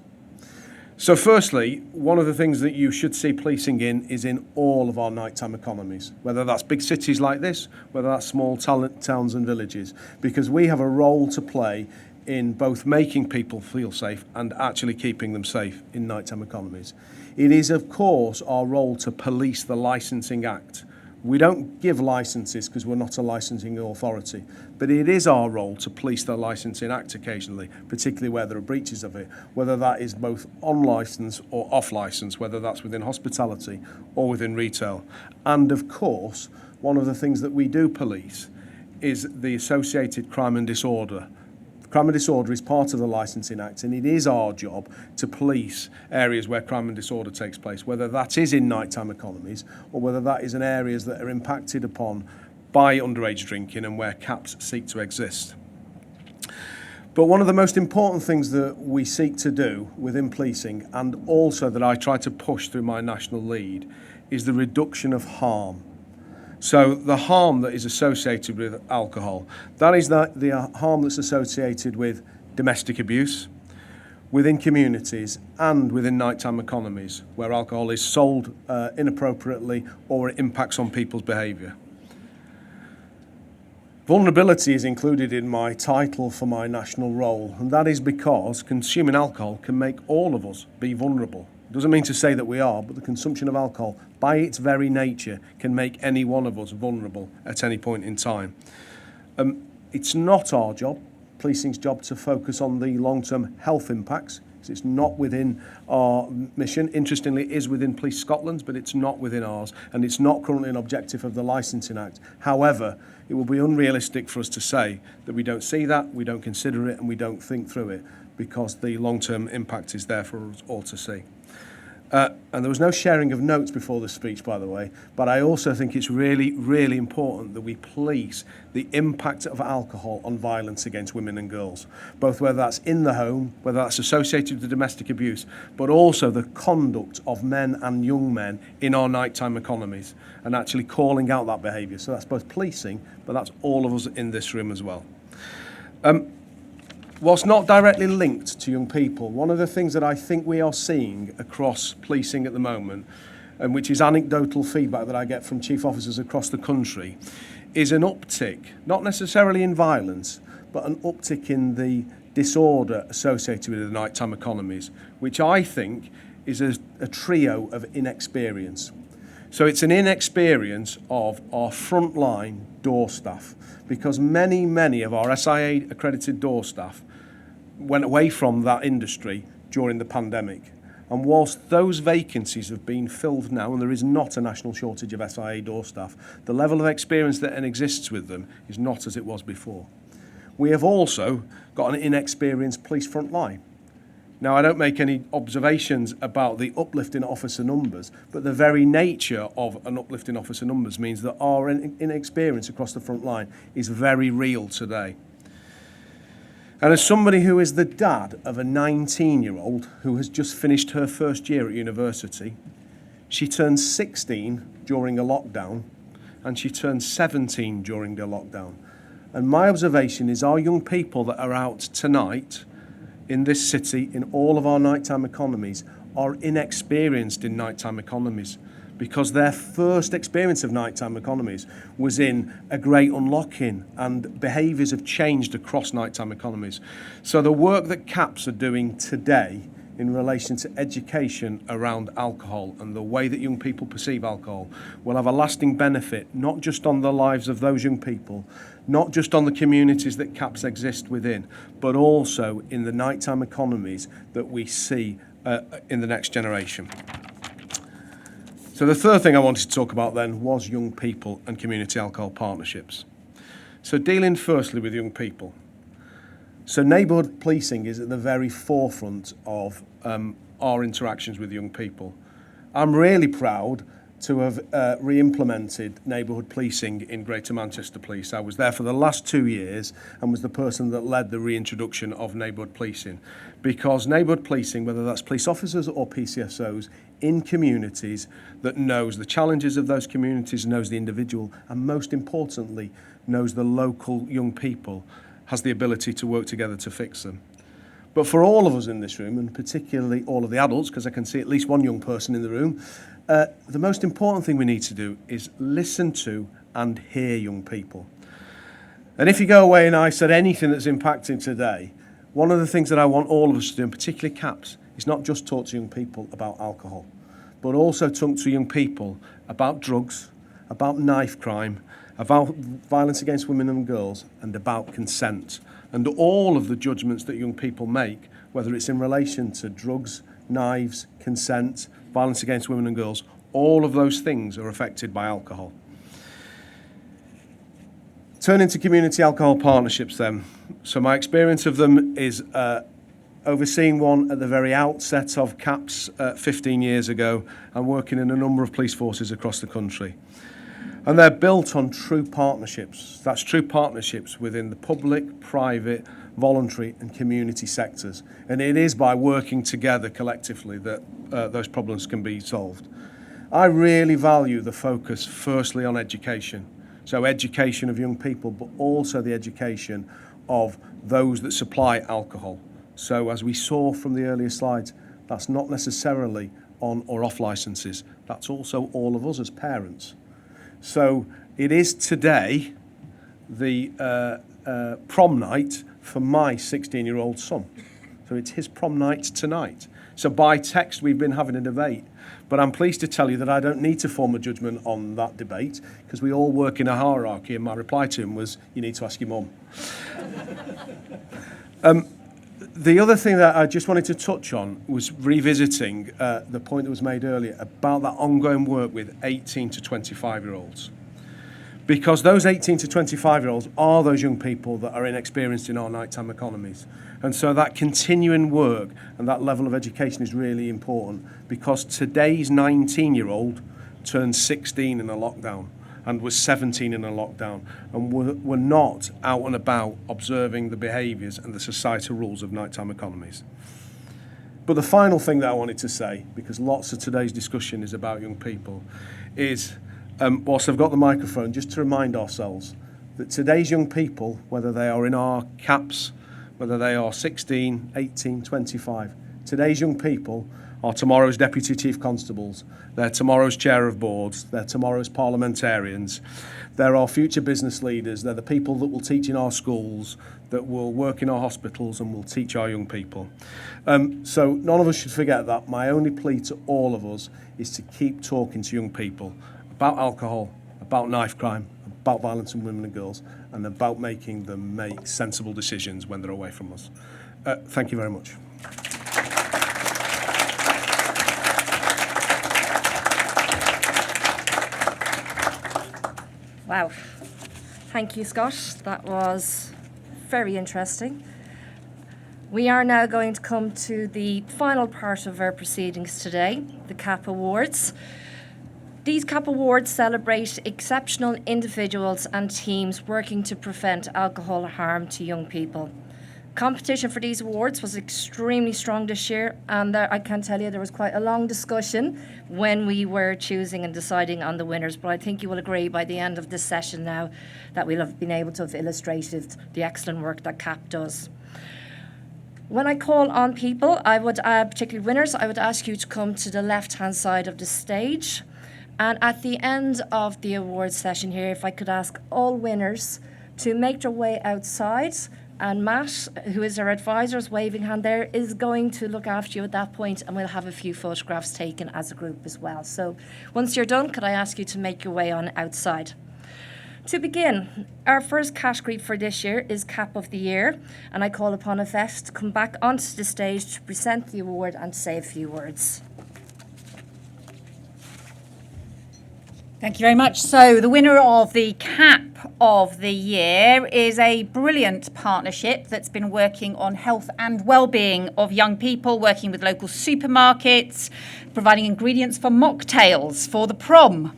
So firstly, one of the things that you should see policing in is in all of our nighttime economies, whether that's big cities like this, whether that's small towns and villages, because we have a role to play in both making people feel safe and actually keeping them safe in nighttime economies. It is, of course, our role to police the Licensing Act. We don't give licences because we're not a licensing authority, but it is our role to police the Licensing Act occasionally, particularly where there are breaches of it, whether that is both on licence or off licence, whether that's within hospitality or within retail. And of course, one of the things that we do police is the associated crime and disorder. Crime and disorder is part of the Licensing Act, and it is our job to police areas where crime and disorder takes place, whether that is in nighttime economies or whether that is in areas that are impacted upon by underage drinking and where CAPs seek to exist. But one of the most important things that we seek to do within policing, and also that I try to push through my national lead, is the reduction of harm. So the harm that is associated with alcohol, that is the harm that's associated with domestic abuse, within communities and within nighttime economies where alcohol is sold inappropriately or it impacts on people's behaviour. Vulnerability is included in my title for my national role, and that is because consuming alcohol can make all of us be vulnerable. It doesn't mean to say that we are, but the consumption of alcohol, by its very nature, can make any one of us vulnerable at any point in time. It's not our job, policing's job, to focus on the long-term health impacts. It's not within our mission. Interestingly, it is within Police Scotland's, but it's not within ours, and it's not currently an objective of the Licensing Act. However, it will be unrealistic for us to say that we don't see that, we don't consider it, and we don't think through it, because the long-term impact is there for us all to see. And there was no sharing of notes before the speech, by the way, but I also think it's really, really important that we police the impact of alcohol on violence against women and girls, both whether that's in the home, whether that's associated with domestic abuse, but also the conduct of men and young men in our nighttime economies, and actually calling out that behaviour. So that's both policing, but that's all of us in this room as well. Whilst not directly linked to young people, one of the things that I think we are seeing across policing at the moment, and which is anecdotal feedback that I get from chief officers across the country, is an uptick, not necessarily in violence, but an uptick in the disorder associated with the nighttime economies, which I think is a trio of inexperience. So it's an inexperience of our frontline door staff, because many of our SIA accredited door staff went away from that industry during the pandemic. And whilst those vacancies have been filled now, and there is not a national shortage of SIA door staff, the level of experience that exists with them is not as it was before. We have also got an inexperienced police front line. Now, I don't make any observations about the uplift in officer numbers, but the very nature of an uplift in officer numbers means that our inexperience across the front line is very real today. And as somebody who is the dad of a 19-year-old who has just finished her first year at university, she turned 16 during a lockdown, and she turned 17 during the lockdown. And my observation is our young people that are out tonight in this city, in all of our nighttime economies, are inexperienced in nighttime economies. because their first experience of nighttime economies was in a great unlocking, and behaviours have changed across nighttime economies. So the work that CAPS are doing today in relation to education around alcohol and the way that young people perceive alcohol will have a lasting benefit, not just on the lives of those young people, not just on the communities that CAPS exist within, but also in the nighttime economies that we see in the next generation. So the third thing I wanted to talk about then was young people and community alcohol partnerships. So dealing firstly with young people. So neighbourhood policing is at the very forefront of our interactions with young people. I'm really proud to have re-implemented neighbourhood policing in Greater Manchester Police. I was there for the last 2 years and was the person that led the reintroduction of neighbourhood policing. Because neighbourhood policing, whether that's police officers or PCSOs, in communities that knows the challenges of those communities, knows the individual, and most importantly, knows the local young people, has the ability to work together to fix them. But for all of us in this room, and particularly all of the adults, because I can see at least one young person in the room, the most important thing we need to do is listen to and hear young people. And if you go away and I said anything that's impacting today, one of the things that I want all of us to do, and particularly CAPS, is not just talk to young people about alcohol, but also talk to young people about drugs, about knife crime, about violence against women and girls, and about consent. And all of the judgments that young people make, whether it's in relation to drugs, knives, consent, violence against women and girls, all of those things are affected by alcohol. Turning to community alcohol partnerships then. So my experience of them is overseeing one at the very outset of CAPS 15 years ago and working in a number of police forces across the country. And they're built on true partnerships. That's true partnerships within the public, private, voluntary and community sectors. And it is by working together collectively that those problems can be solved. I really value the focus firstly on education. So education of young people, but also the education of those that supply alcohol. So as we saw from the earlier slides, that's not necessarily on or off licenses. That's also all of us as parents. So it is today the prom night for my 16-year-old son. So it's his prom night tonight. So by text, we've been having a debate. But I'm pleased to tell you that I don't need to form a judgment on that debate because we all work in a hierarchy, and my reply to him was, you need to ask your mum. The other thing that I just wanted to touch on was revisiting the point that was made earlier about that ongoing work with 18 to 25-year-olds. Because those 18 to 25-year-olds are those young people that are inexperienced in our nighttime economies. And so that continuing work and that level of education is really important because today's 19-year-old turned 16 in a lockdown and was 17 in a lockdown and were not out and about observing the behaviours and the societal rules of nighttime economies. But the final thing that I wanted to say, because lots of today's discussion is about young people, is, whilst I've got the microphone, just to remind ourselves that today's young people, whether they are in our CAPS, whether they are 16, 18, 25, today's young people are tomorrow's Deputy Chief Constables, they're tomorrow's Chair of Boards, they're tomorrow's parliamentarians, they're our future business leaders, they're the people that will teach in our schools, that will work in our hospitals and will teach our young people. So none of us should forget that. My only plea to all of us is to keep talking to young people about alcohol, about knife crime, about violence on women and girls, and about making them make sensible decisions when they're away from us. Thank you very much. Wow. Thank you, Scott. That was very interesting. We are now going to come to the final part of our proceedings today, the CAP Awards. These CAP Awards celebrate exceptional individuals and teams working to prevent alcohol harm to young people. Competition for these awards was extremely strong this year, and I can tell you there was quite a long discussion when we were choosing and deciding on the winners, but I think you will agree by the end of this session now that we'll have been able to have illustrated the excellent work that CAP does. When I call on people, I would, particularly winners, I would ask you to come to the left-hand side of the stage. And at the end of the awards session here, if I could ask all winners to make their way outside, and Matt, who is our advisor, is waving hand there, is going to look after you at that point, and we'll have a few photographs taken as a group as well. So once you're done, could I ask you to make your way on outside? To begin, our first category for this year is Cap of the Year, and I call upon Yvette to come back onto the stage to present the award and say a few words. Thank you very much. So the winner of the Cap of the Year is a brilliant partnership that's been working on health and well-being of young people, working with local supermarkets, providing ingredients for mocktails for the prom,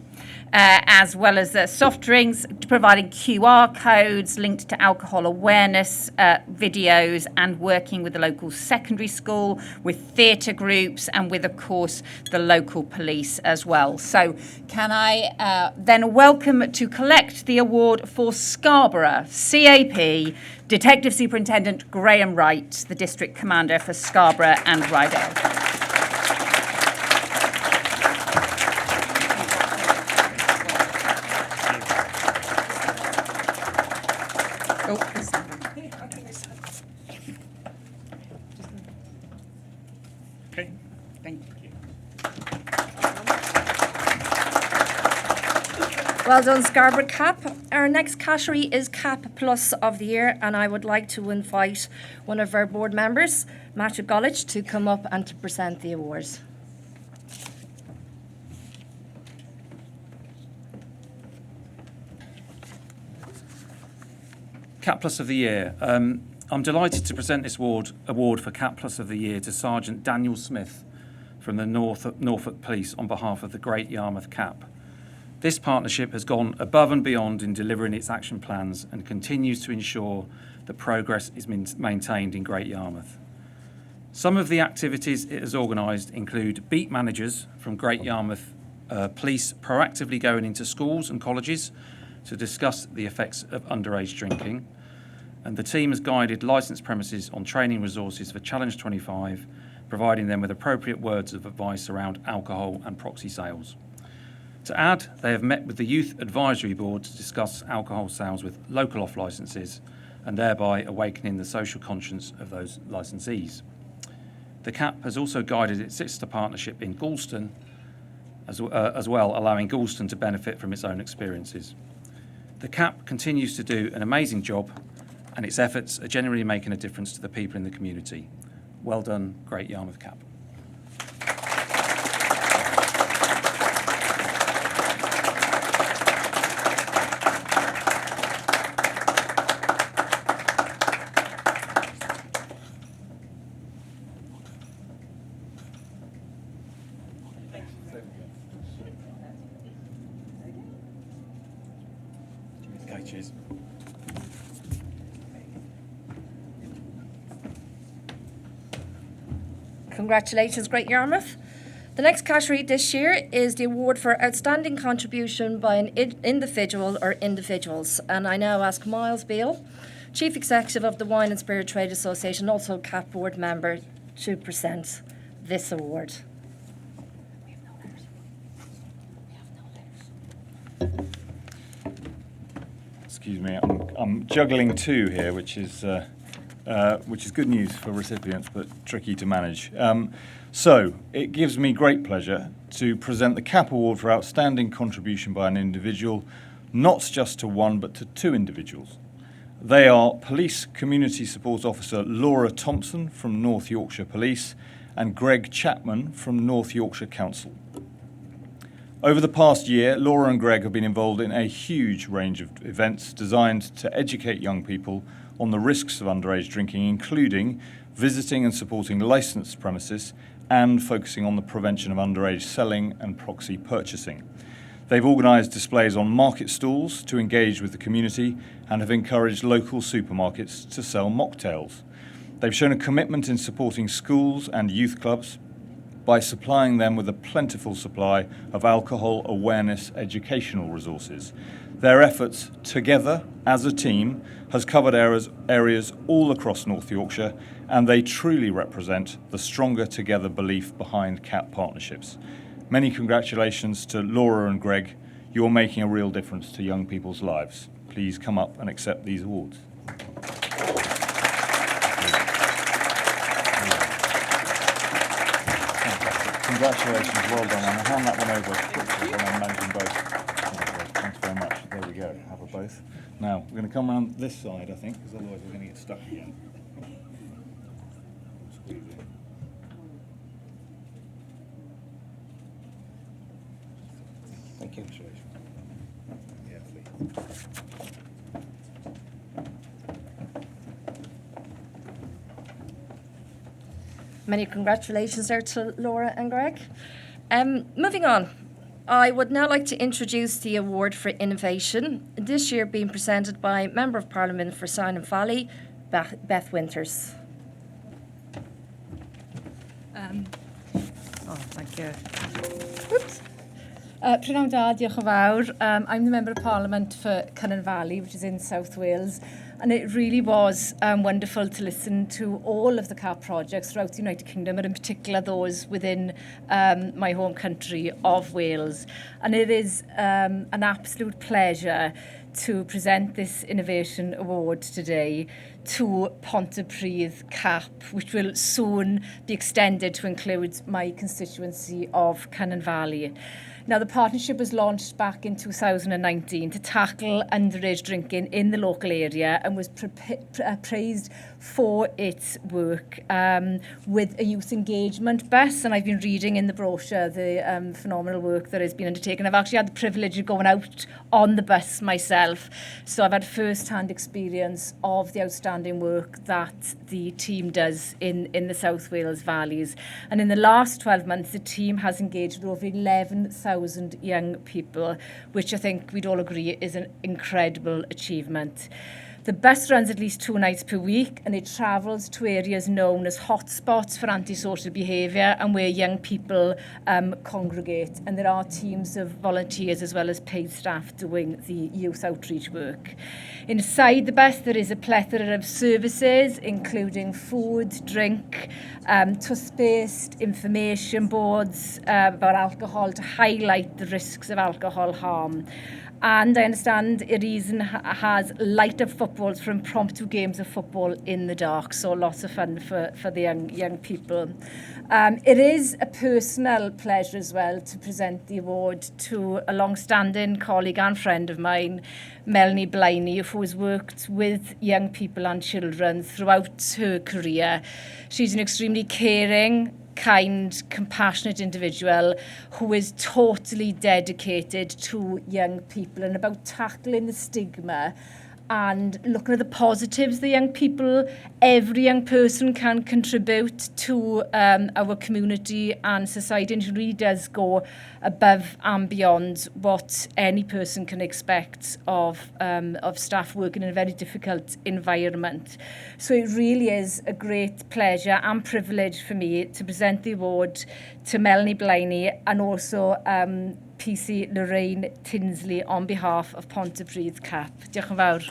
as well as soft drinks, providing QR codes linked to alcohol awareness videos, and working with the local secondary school, with theatre groups, and with, of course, the local police as well. So can I then welcome to collect the award for Scarborough, CAP, Detective Superintendent Graham Wright, the District Commander for Scarborough and Ryedale. Okay. Thank you. Well done, Scarborough Cap. Our next category is Cap Plus of the Year, and I would like to invite one of our board members, Matthew Gollich, to come up and to present the awards. Cap Plus of the Year. I'm delighted to present this award for Cap Plus of the Year to Sergeant Daniel Smith from the Norfolk Police on behalf of the Great Yarmouth Cap. This partnership has gone above and beyond in delivering its action plans and continues to ensure that progress is maintained in Great Yarmouth. Some of the activities it has organised include beat managers from Great Yarmouth Police proactively going into schools and colleges to discuss the effects of underage drinking, and the team has guided licensed premises on training resources for Challenge 25, providing them with appropriate words of advice around alcohol and proxy sales. To add, they have met with the Youth Advisory Board to discuss alcohol sales with local off licences and thereby awakening the social conscience of those licensees. The CAP has also guided its sister partnership in Galston as well, allowing Galston to benefit from its own experiences. The CAP continues to do an amazing job, and its efforts are generally making a difference to the people in the community. Well done, Great Yarmouth CAP. Okay, cheers. Congratulations, Great Yarmouth. The next category this year is the award for outstanding contribution by an individual or individuals. And I now ask Miles Beale, Chief Executive of the Wine and Spirit Trade Association, also CAP board member, to present this award. Excuse me, I'm juggling two here, which is good news for recipients, but tricky to manage. So it gives me great pleasure to present the CAP Award for Outstanding Contribution by an Individual, not just to one, but to two individuals. They are Police Community Support Officer Laura Thompson from North Yorkshire Police and Greg Chapman from North Yorkshire Council. Over the past year, Laura and Greg have been involved in a huge range of events designed to educate young people on the risks of underage drinking, including visiting and supporting licensed premises and focusing on the prevention of underage selling and proxy purchasing. They've organised displays on market stalls to engage with the community and have encouraged local supermarkets to sell mocktails. They've shown a commitment in supporting schools and youth clubs by supplying them with a plentiful supply of alcohol awareness educational resources. Their efforts together as a team has covered areas all across North Yorkshire, and they truly represent the stronger together belief behind CAP partnerships. Many congratulations to Laura and Greg. You're making a real difference to young people's lives. Please come up and accept these awards. Congratulations, well done. I'm going to hand that one over quickly when I'm managing both. Thanks very much. There we go, have a both. Now, we're going to come around this side, I think, because otherwise we're going to get stuck again. Squeeze in. Thank you. Yeah, please. Many congratulations there to Laura and Greg. Moving on, I would now like to introduce the Award for Innovation, this year being presented by Member of Parliament for Cynon Valley, Beth Winters. Thank you. Prynhawn da, diolch yn fawr. I'm the Member of Parliament for Cynon Valley, which is in South Wales. And it really was wonderful to listen to all of the CAP projects throughout the United Kingdom, and in particular those within my home country of Wales. And it is an absolute pleasure to present this Innovation Award today to Pontypridd CAP, which will soon be extended to include my constituency of Cynon Valley. Now, the partnership was launched back in 2019 to tackle underage drinking in the local area and was praised for its work with a youth engagement bus. And I've been reading in the brochure the phenomenal work that has been undertaken. I've actually had the privilege of going out on the bus myself. So I've had first-hand experience of the outstanding work that the team does in the South Wales valleys. And in the last 12 months, the team has engaged with over 11,000 young people, which I think we'd all agree is an incredible achievement. The bus runs at least 2 nights per week, and it travels to areas known as hotspots for antisocial behaviour and where young people congregate. And there are teams of volunteers as well as paid staff doing the youth outreach work. Inside the bus, there is a plethora of services, including food, drink, toothpaste, information boards about alcohol to highlight the risks of alcohol harm. And I understand Ereason has light-up footballs for impromptu games of football in the dark, so lots of fun for the young people. It is a personal pleasure as well to present the award to a long-standing colleague and friend of mine, Melanie Bliney, who has worked with young people and children throughout her career. She's an extremely caring, kind, compassionate individual who is totally dedicated to young people and about tackling the stigma and looking at the positives the young people, every young person can contribute to our community and society, and it really does go above and beyond what any person can expect of staff working in a very difficult environment. So it really is a great pleasure and privilege for me to present the award to Melanie Bliney and also PC Lorraine Tinsley on behalf of Pontypridd CAP. Diolch yn fawr.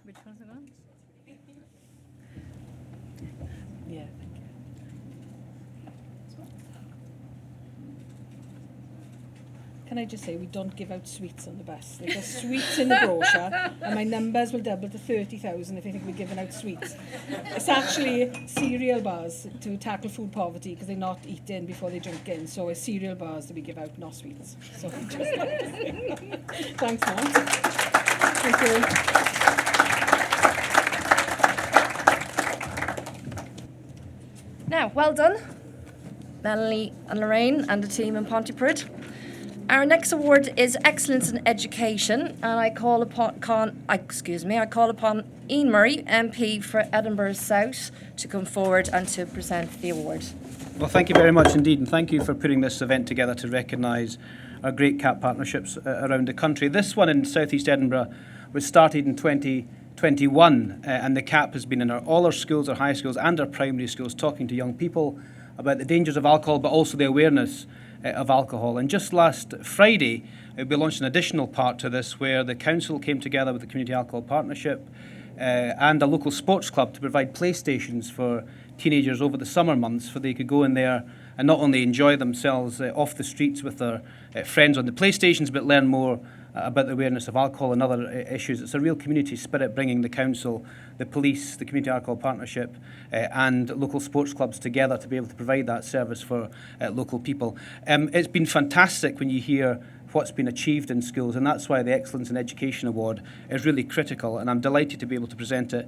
Which one's it on? Yeah, thank you. Can I just say, we don't give out sweets on the bus. There's got sweets in the brochure, and my numbers will double to 30,000 if they think we're giving out sweets. It's actually cereal bars to tackle food poverty because they're not eating before they drink in. So it's cereal bars that we give out, not sweets. So just thanks, Mark. Thank you. Now, well done, Melanie and Lorraine and the team in Pontypridd. Our next award is Excellence in Education, and I call upon Ian Murray, MP for Edinburgh South, to come forward and to present the award. Well, thank you very much indeed, and thank you for putting this event together to recognise our great CAP partnerships around the country. This one in South East Edinburgh was started in 2021, and the CAP has been in all our schools, our high schools and our primary schools, talking to young people about the dangers of alcohol, but also the awareness of alcohol. And just last Friday, we launched an additional part to this where the council came together with the Community Alcohol Partnership and a local sports club to provide PlayStations for teenagers over the summer months, where they could go in there and not only enjoy themselves off the streets with their friends on the PlayStations, but learn more about the awareness of alcohol and other issues. It's a real community spirit, bringing the council, the police, the Community Alcohol Partnership and local sports clubs together to be able to provide that service for local people. It's been fantastic when you hear what's been achieved in schools, and that's why the Excellence in Education Award is really critical, and I'm delighted to be able to present it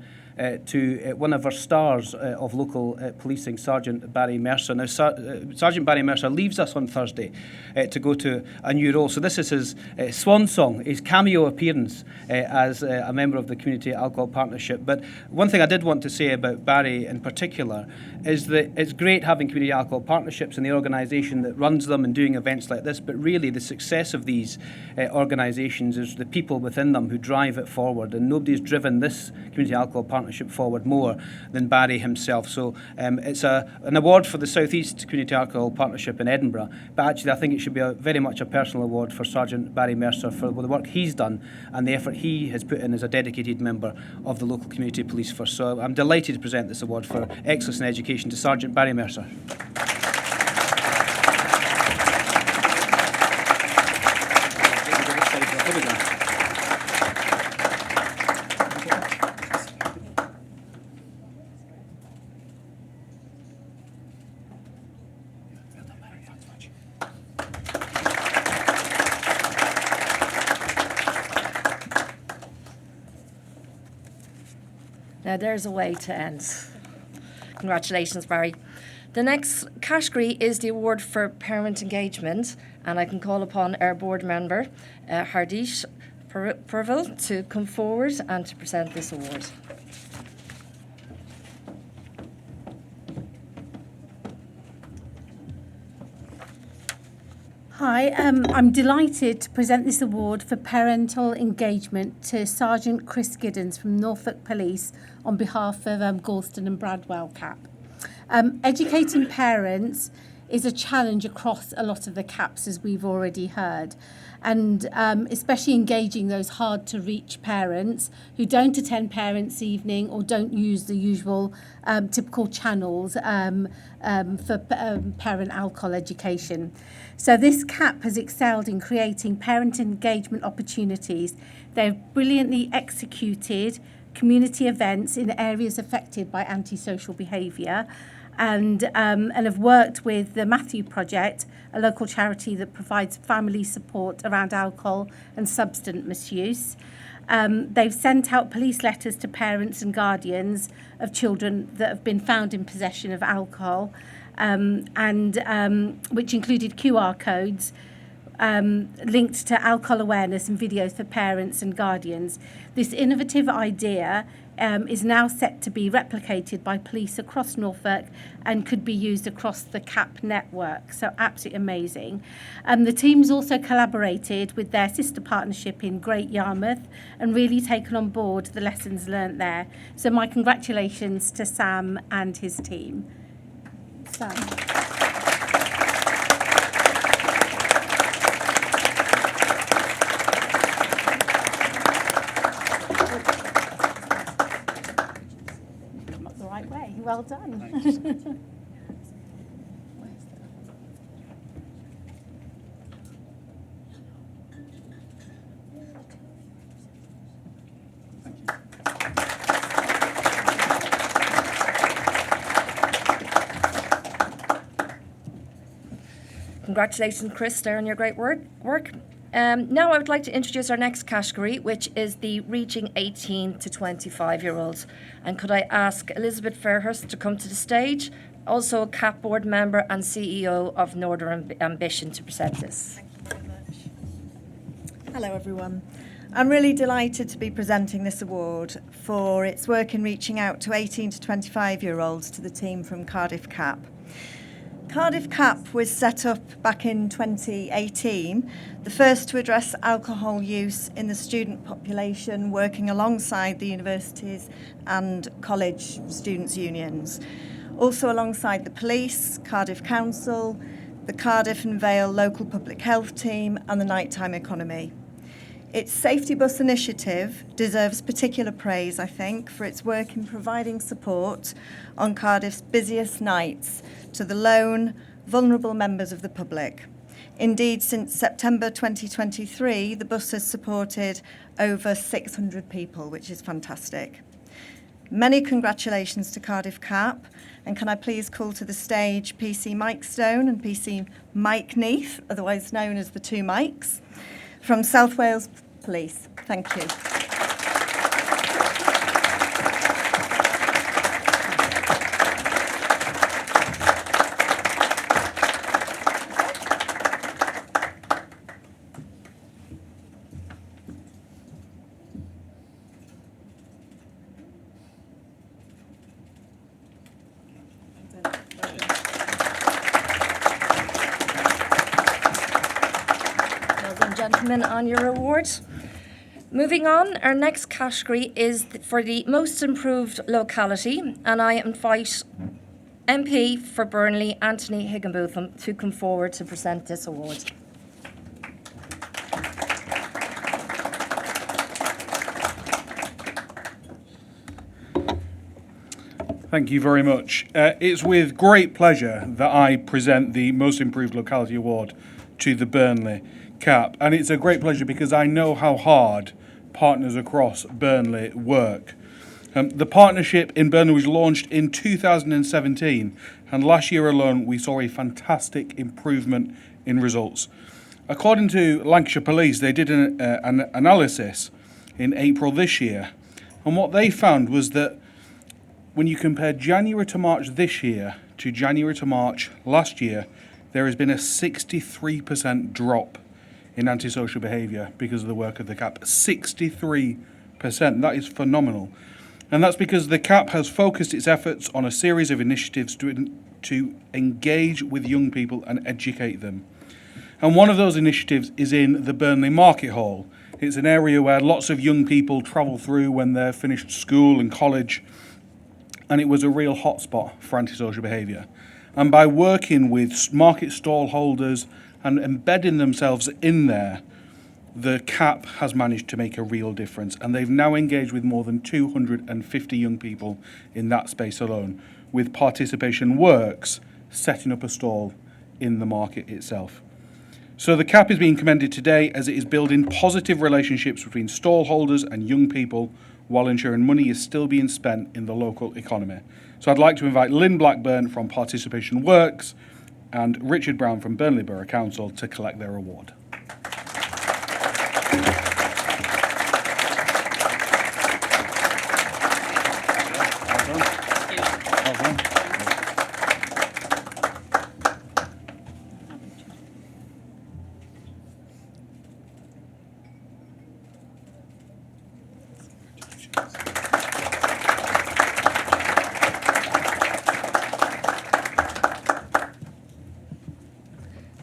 to one of our stars of local policing, Sergeant Barry Mercer. Now, Sergeant Barry Mercer leaves us on Thursday to go to a new role, so this is his swan song, his cameo appearance as a member of the Community Alcohol Partnership. But one thing I did want to say about Barry in particular is that it's great having Community Alcohol Partnerships and the organisation that runs them and doing events like this, but really the success of these organisations is the people within them who drive it forward, and nobody's driven this Community Alcohol Partnership forward more than Barry himself. So it's an award for the South East Community Alcohol Partnership in Edinburgh, but actually I think it should be very much a personal award for Sergeant Barry Mercer for the work he's done and the effort he has put in as a dedicated member of the local community police force. So I'm delighted to present this award for excellence in education to Sergeant Barry Mercer. Now there's a way to end. Congratulations, Barry. The next category is the award for parent engagement, and I can call upon our board member, Hardish Purville, to come forward and to present this award. Hi, I'm delighted to present this award for parental engagement to Sergeant Chris Giddens from Norfolk Police on behalf of Galston and Bradwell CAP. Educating parents is a challenge across a lot of the CAPs, as we've already heard, and especially engaging those hard-to-reach parents who don't attend parents' evening or don't use the usual typical channels for parent alcohol education. So this CAP has excelled in creating parent engagement opportunities. They've brilliantly executed community events in areas affected by antisocial behaviour, and have worked with the Matthew Project, a local charity that provides family support around alcohol and substance misuse. They've sent out police letters to parents and guardians of children that have been found in possession of alcohol, which included QR codes linked to alcohol awareness and videos for parents and guardians. This innovative idea is now set to be replicated by police across Norfolk and could be used across the CAP network. So absolutely amazing. The team's also collaborated with their sister partnership in Great Yarmouth and really taken on board the lessons learnt there. So my congratulations to Sam and his team. Sam. Well done. Congratulations, Chris, there on your great work. Now I would like to introduce our next category, which is the Reaching 18 to 25-year-olds. And could I ask Elizabeth Fairhurst to come to the stage, also a CAP board member and CEO of Northern Ambition, to present this. Thank you very much. Hello, everyone. I'm really delighted to be presenting this award for its work in reaching out to 18 to 25-year-olds to the team from Cardiff CAP. Cardiff CAP was set up back in 2018, the first to address alcohol use in the student population, working alongside the universities and college students' unions. Also alongside the police, Cardiff Council, the Cardiff and Vale Local Public Health Team, and the Nighttime Economy. Its Safety Bus initiative deserves particular praise, I think, for its work in providing support on Cardiff's busiest nights to the lone, vulnerable members of the public. Indeed, since September 2023, the bus has supported over 600 people, which is fantastic. Many congratulations to Cardiff CAP, and can I please call to the stage PC Mike Stone and PC Mike Neath, otherwise known as the two Mikes, from South Wales Police. Thank you. Well done, gentlemen, on your award. Moving on, our next category is for the most improved locality, and I invite MP for Burnley, Anthony Higginbotham, to come forward to present this award. Thank you very much. It's with great pleasure that I present the Most Improved Locality Award to the Burnley CAP. And it's a great pleasure because I know how hard partners across Burnley work. The partnership in Burnley was launched in 2017, and last year alone we saw a fantastic improvement in results. According to Lancashire Police, they did an analysis in April this year, and what they found was that when you compare January to March this year to January to March last year, there has been a 63% drop in antisocial behaviour because of the work of the CAP. 63%, that is phenomenal. And that's because the CAP has focused its efforts on a series of initiatives to engage with young people and educate them. And one of those initiatives is in the Burnley Market Hall. It's an area where lots of young people travel through when they're finished school and college, and it was a real hotspot for antisocial behaviour. And by working with market stall holders and embedding themselves in there, the CAP has managed to make a real difference, and they've now engaged with more than 250 young people in that space alone, with Participation Works setting up a stall in the market itself. So the CAP is being commended today as it is building positive relationships between stall holders and young people while ensuring money is still being spent in the local economy. So I'd like to invite Lynn Blackburn from Participation Works and Richard Brown from Burnley Borough Council to collect their award.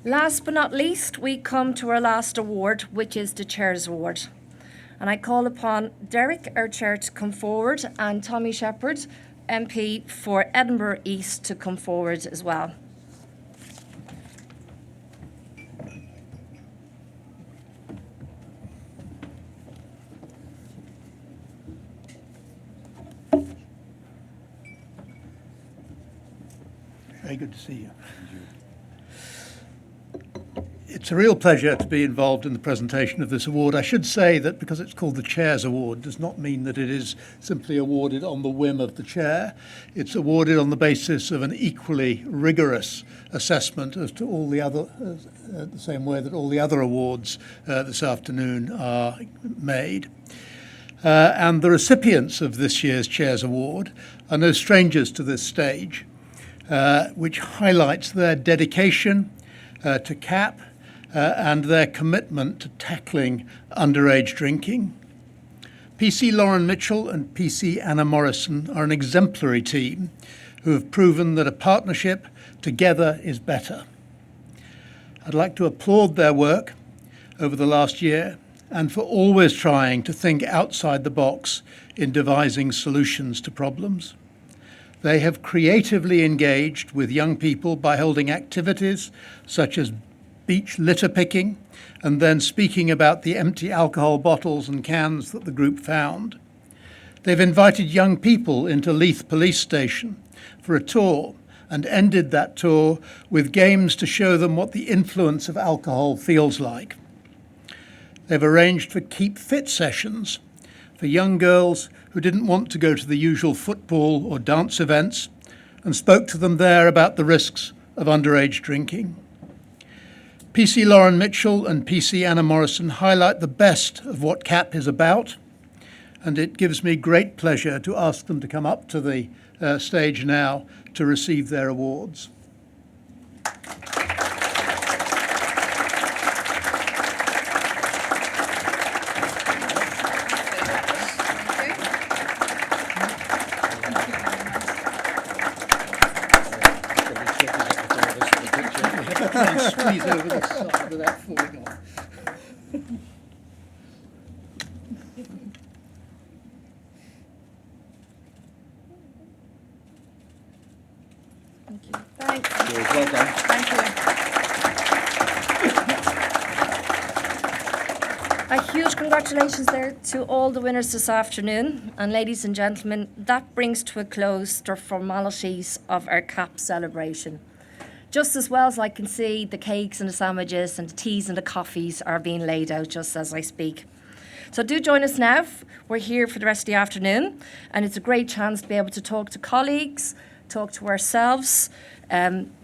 Last but not least, we come to our last award, which is the Chair's Award. And I call upon Derek, our Chair, to come forward, and Tommy Shepherd, MP for Edinburgh East, to come forward as well. Very good to see you. It's a real pleasure to be involved in the presentation of this award. I should say that because it's called the Chair's Award does not mean that it is simply awarded on the whim of the Chair. It's awarded on the basis of an equally rigorous assessment as to all the other, the same way that all the other awards this afternoon are made. And the recipients of this year's Chair's Award are no strangers to this stage, which highlights their dedication to CAP and their commitment to tackling underage drinking. PC Lauren Mitchell and PC Anna Morrison are an exemplary team who have proven that a partnership together is better. I'd like to applaud their work over the last year and for always trying to think outside the box in devising solutions to problems. They have creatively engaged with young people by holding activities such as beach litter picking and then speaking about the empty alcohol bottles and cans that the group found. They've invited young people into Leith Police Station for a tour and ended that tour with games to show them what the influence of alcohol feels like. They've arranged for Keep Fit sessions for young girls who didn't want to go to the usual football or dance events and spoke to them there about the risks of underage drinking. PC Lauren Mitchell and PC Anna Morrison highlight the best of what CAP is about, and it gives me great pleasure to ask them to come up to the stage now to receive their awards. Squeeze over the side without falling off. Thank you. Thanks. Well done. Thank you. A huge congratulations there to all the winners this afternoon. And ladies and gentlemen, that brings to a close the formalities of our CAP celebration. Just as well as I can see, the cakes and the sandwiches and the teas and the coffees are being laid out just as I speak. So do join us now. We're here for the rest of the afternoon, and it's a great chance to be able to talk to colleagues, talk to ourselves.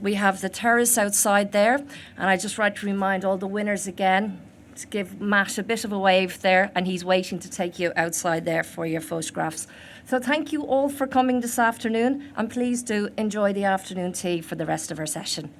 We have the terrace outside there, and I just like to remind all the winners again to give Matt a bit of a wave there, and he's waiting to take you outside there for your photographs. So thank you all for coming this afternoon, and please do enjoy the afternoon tea for the rest of our session.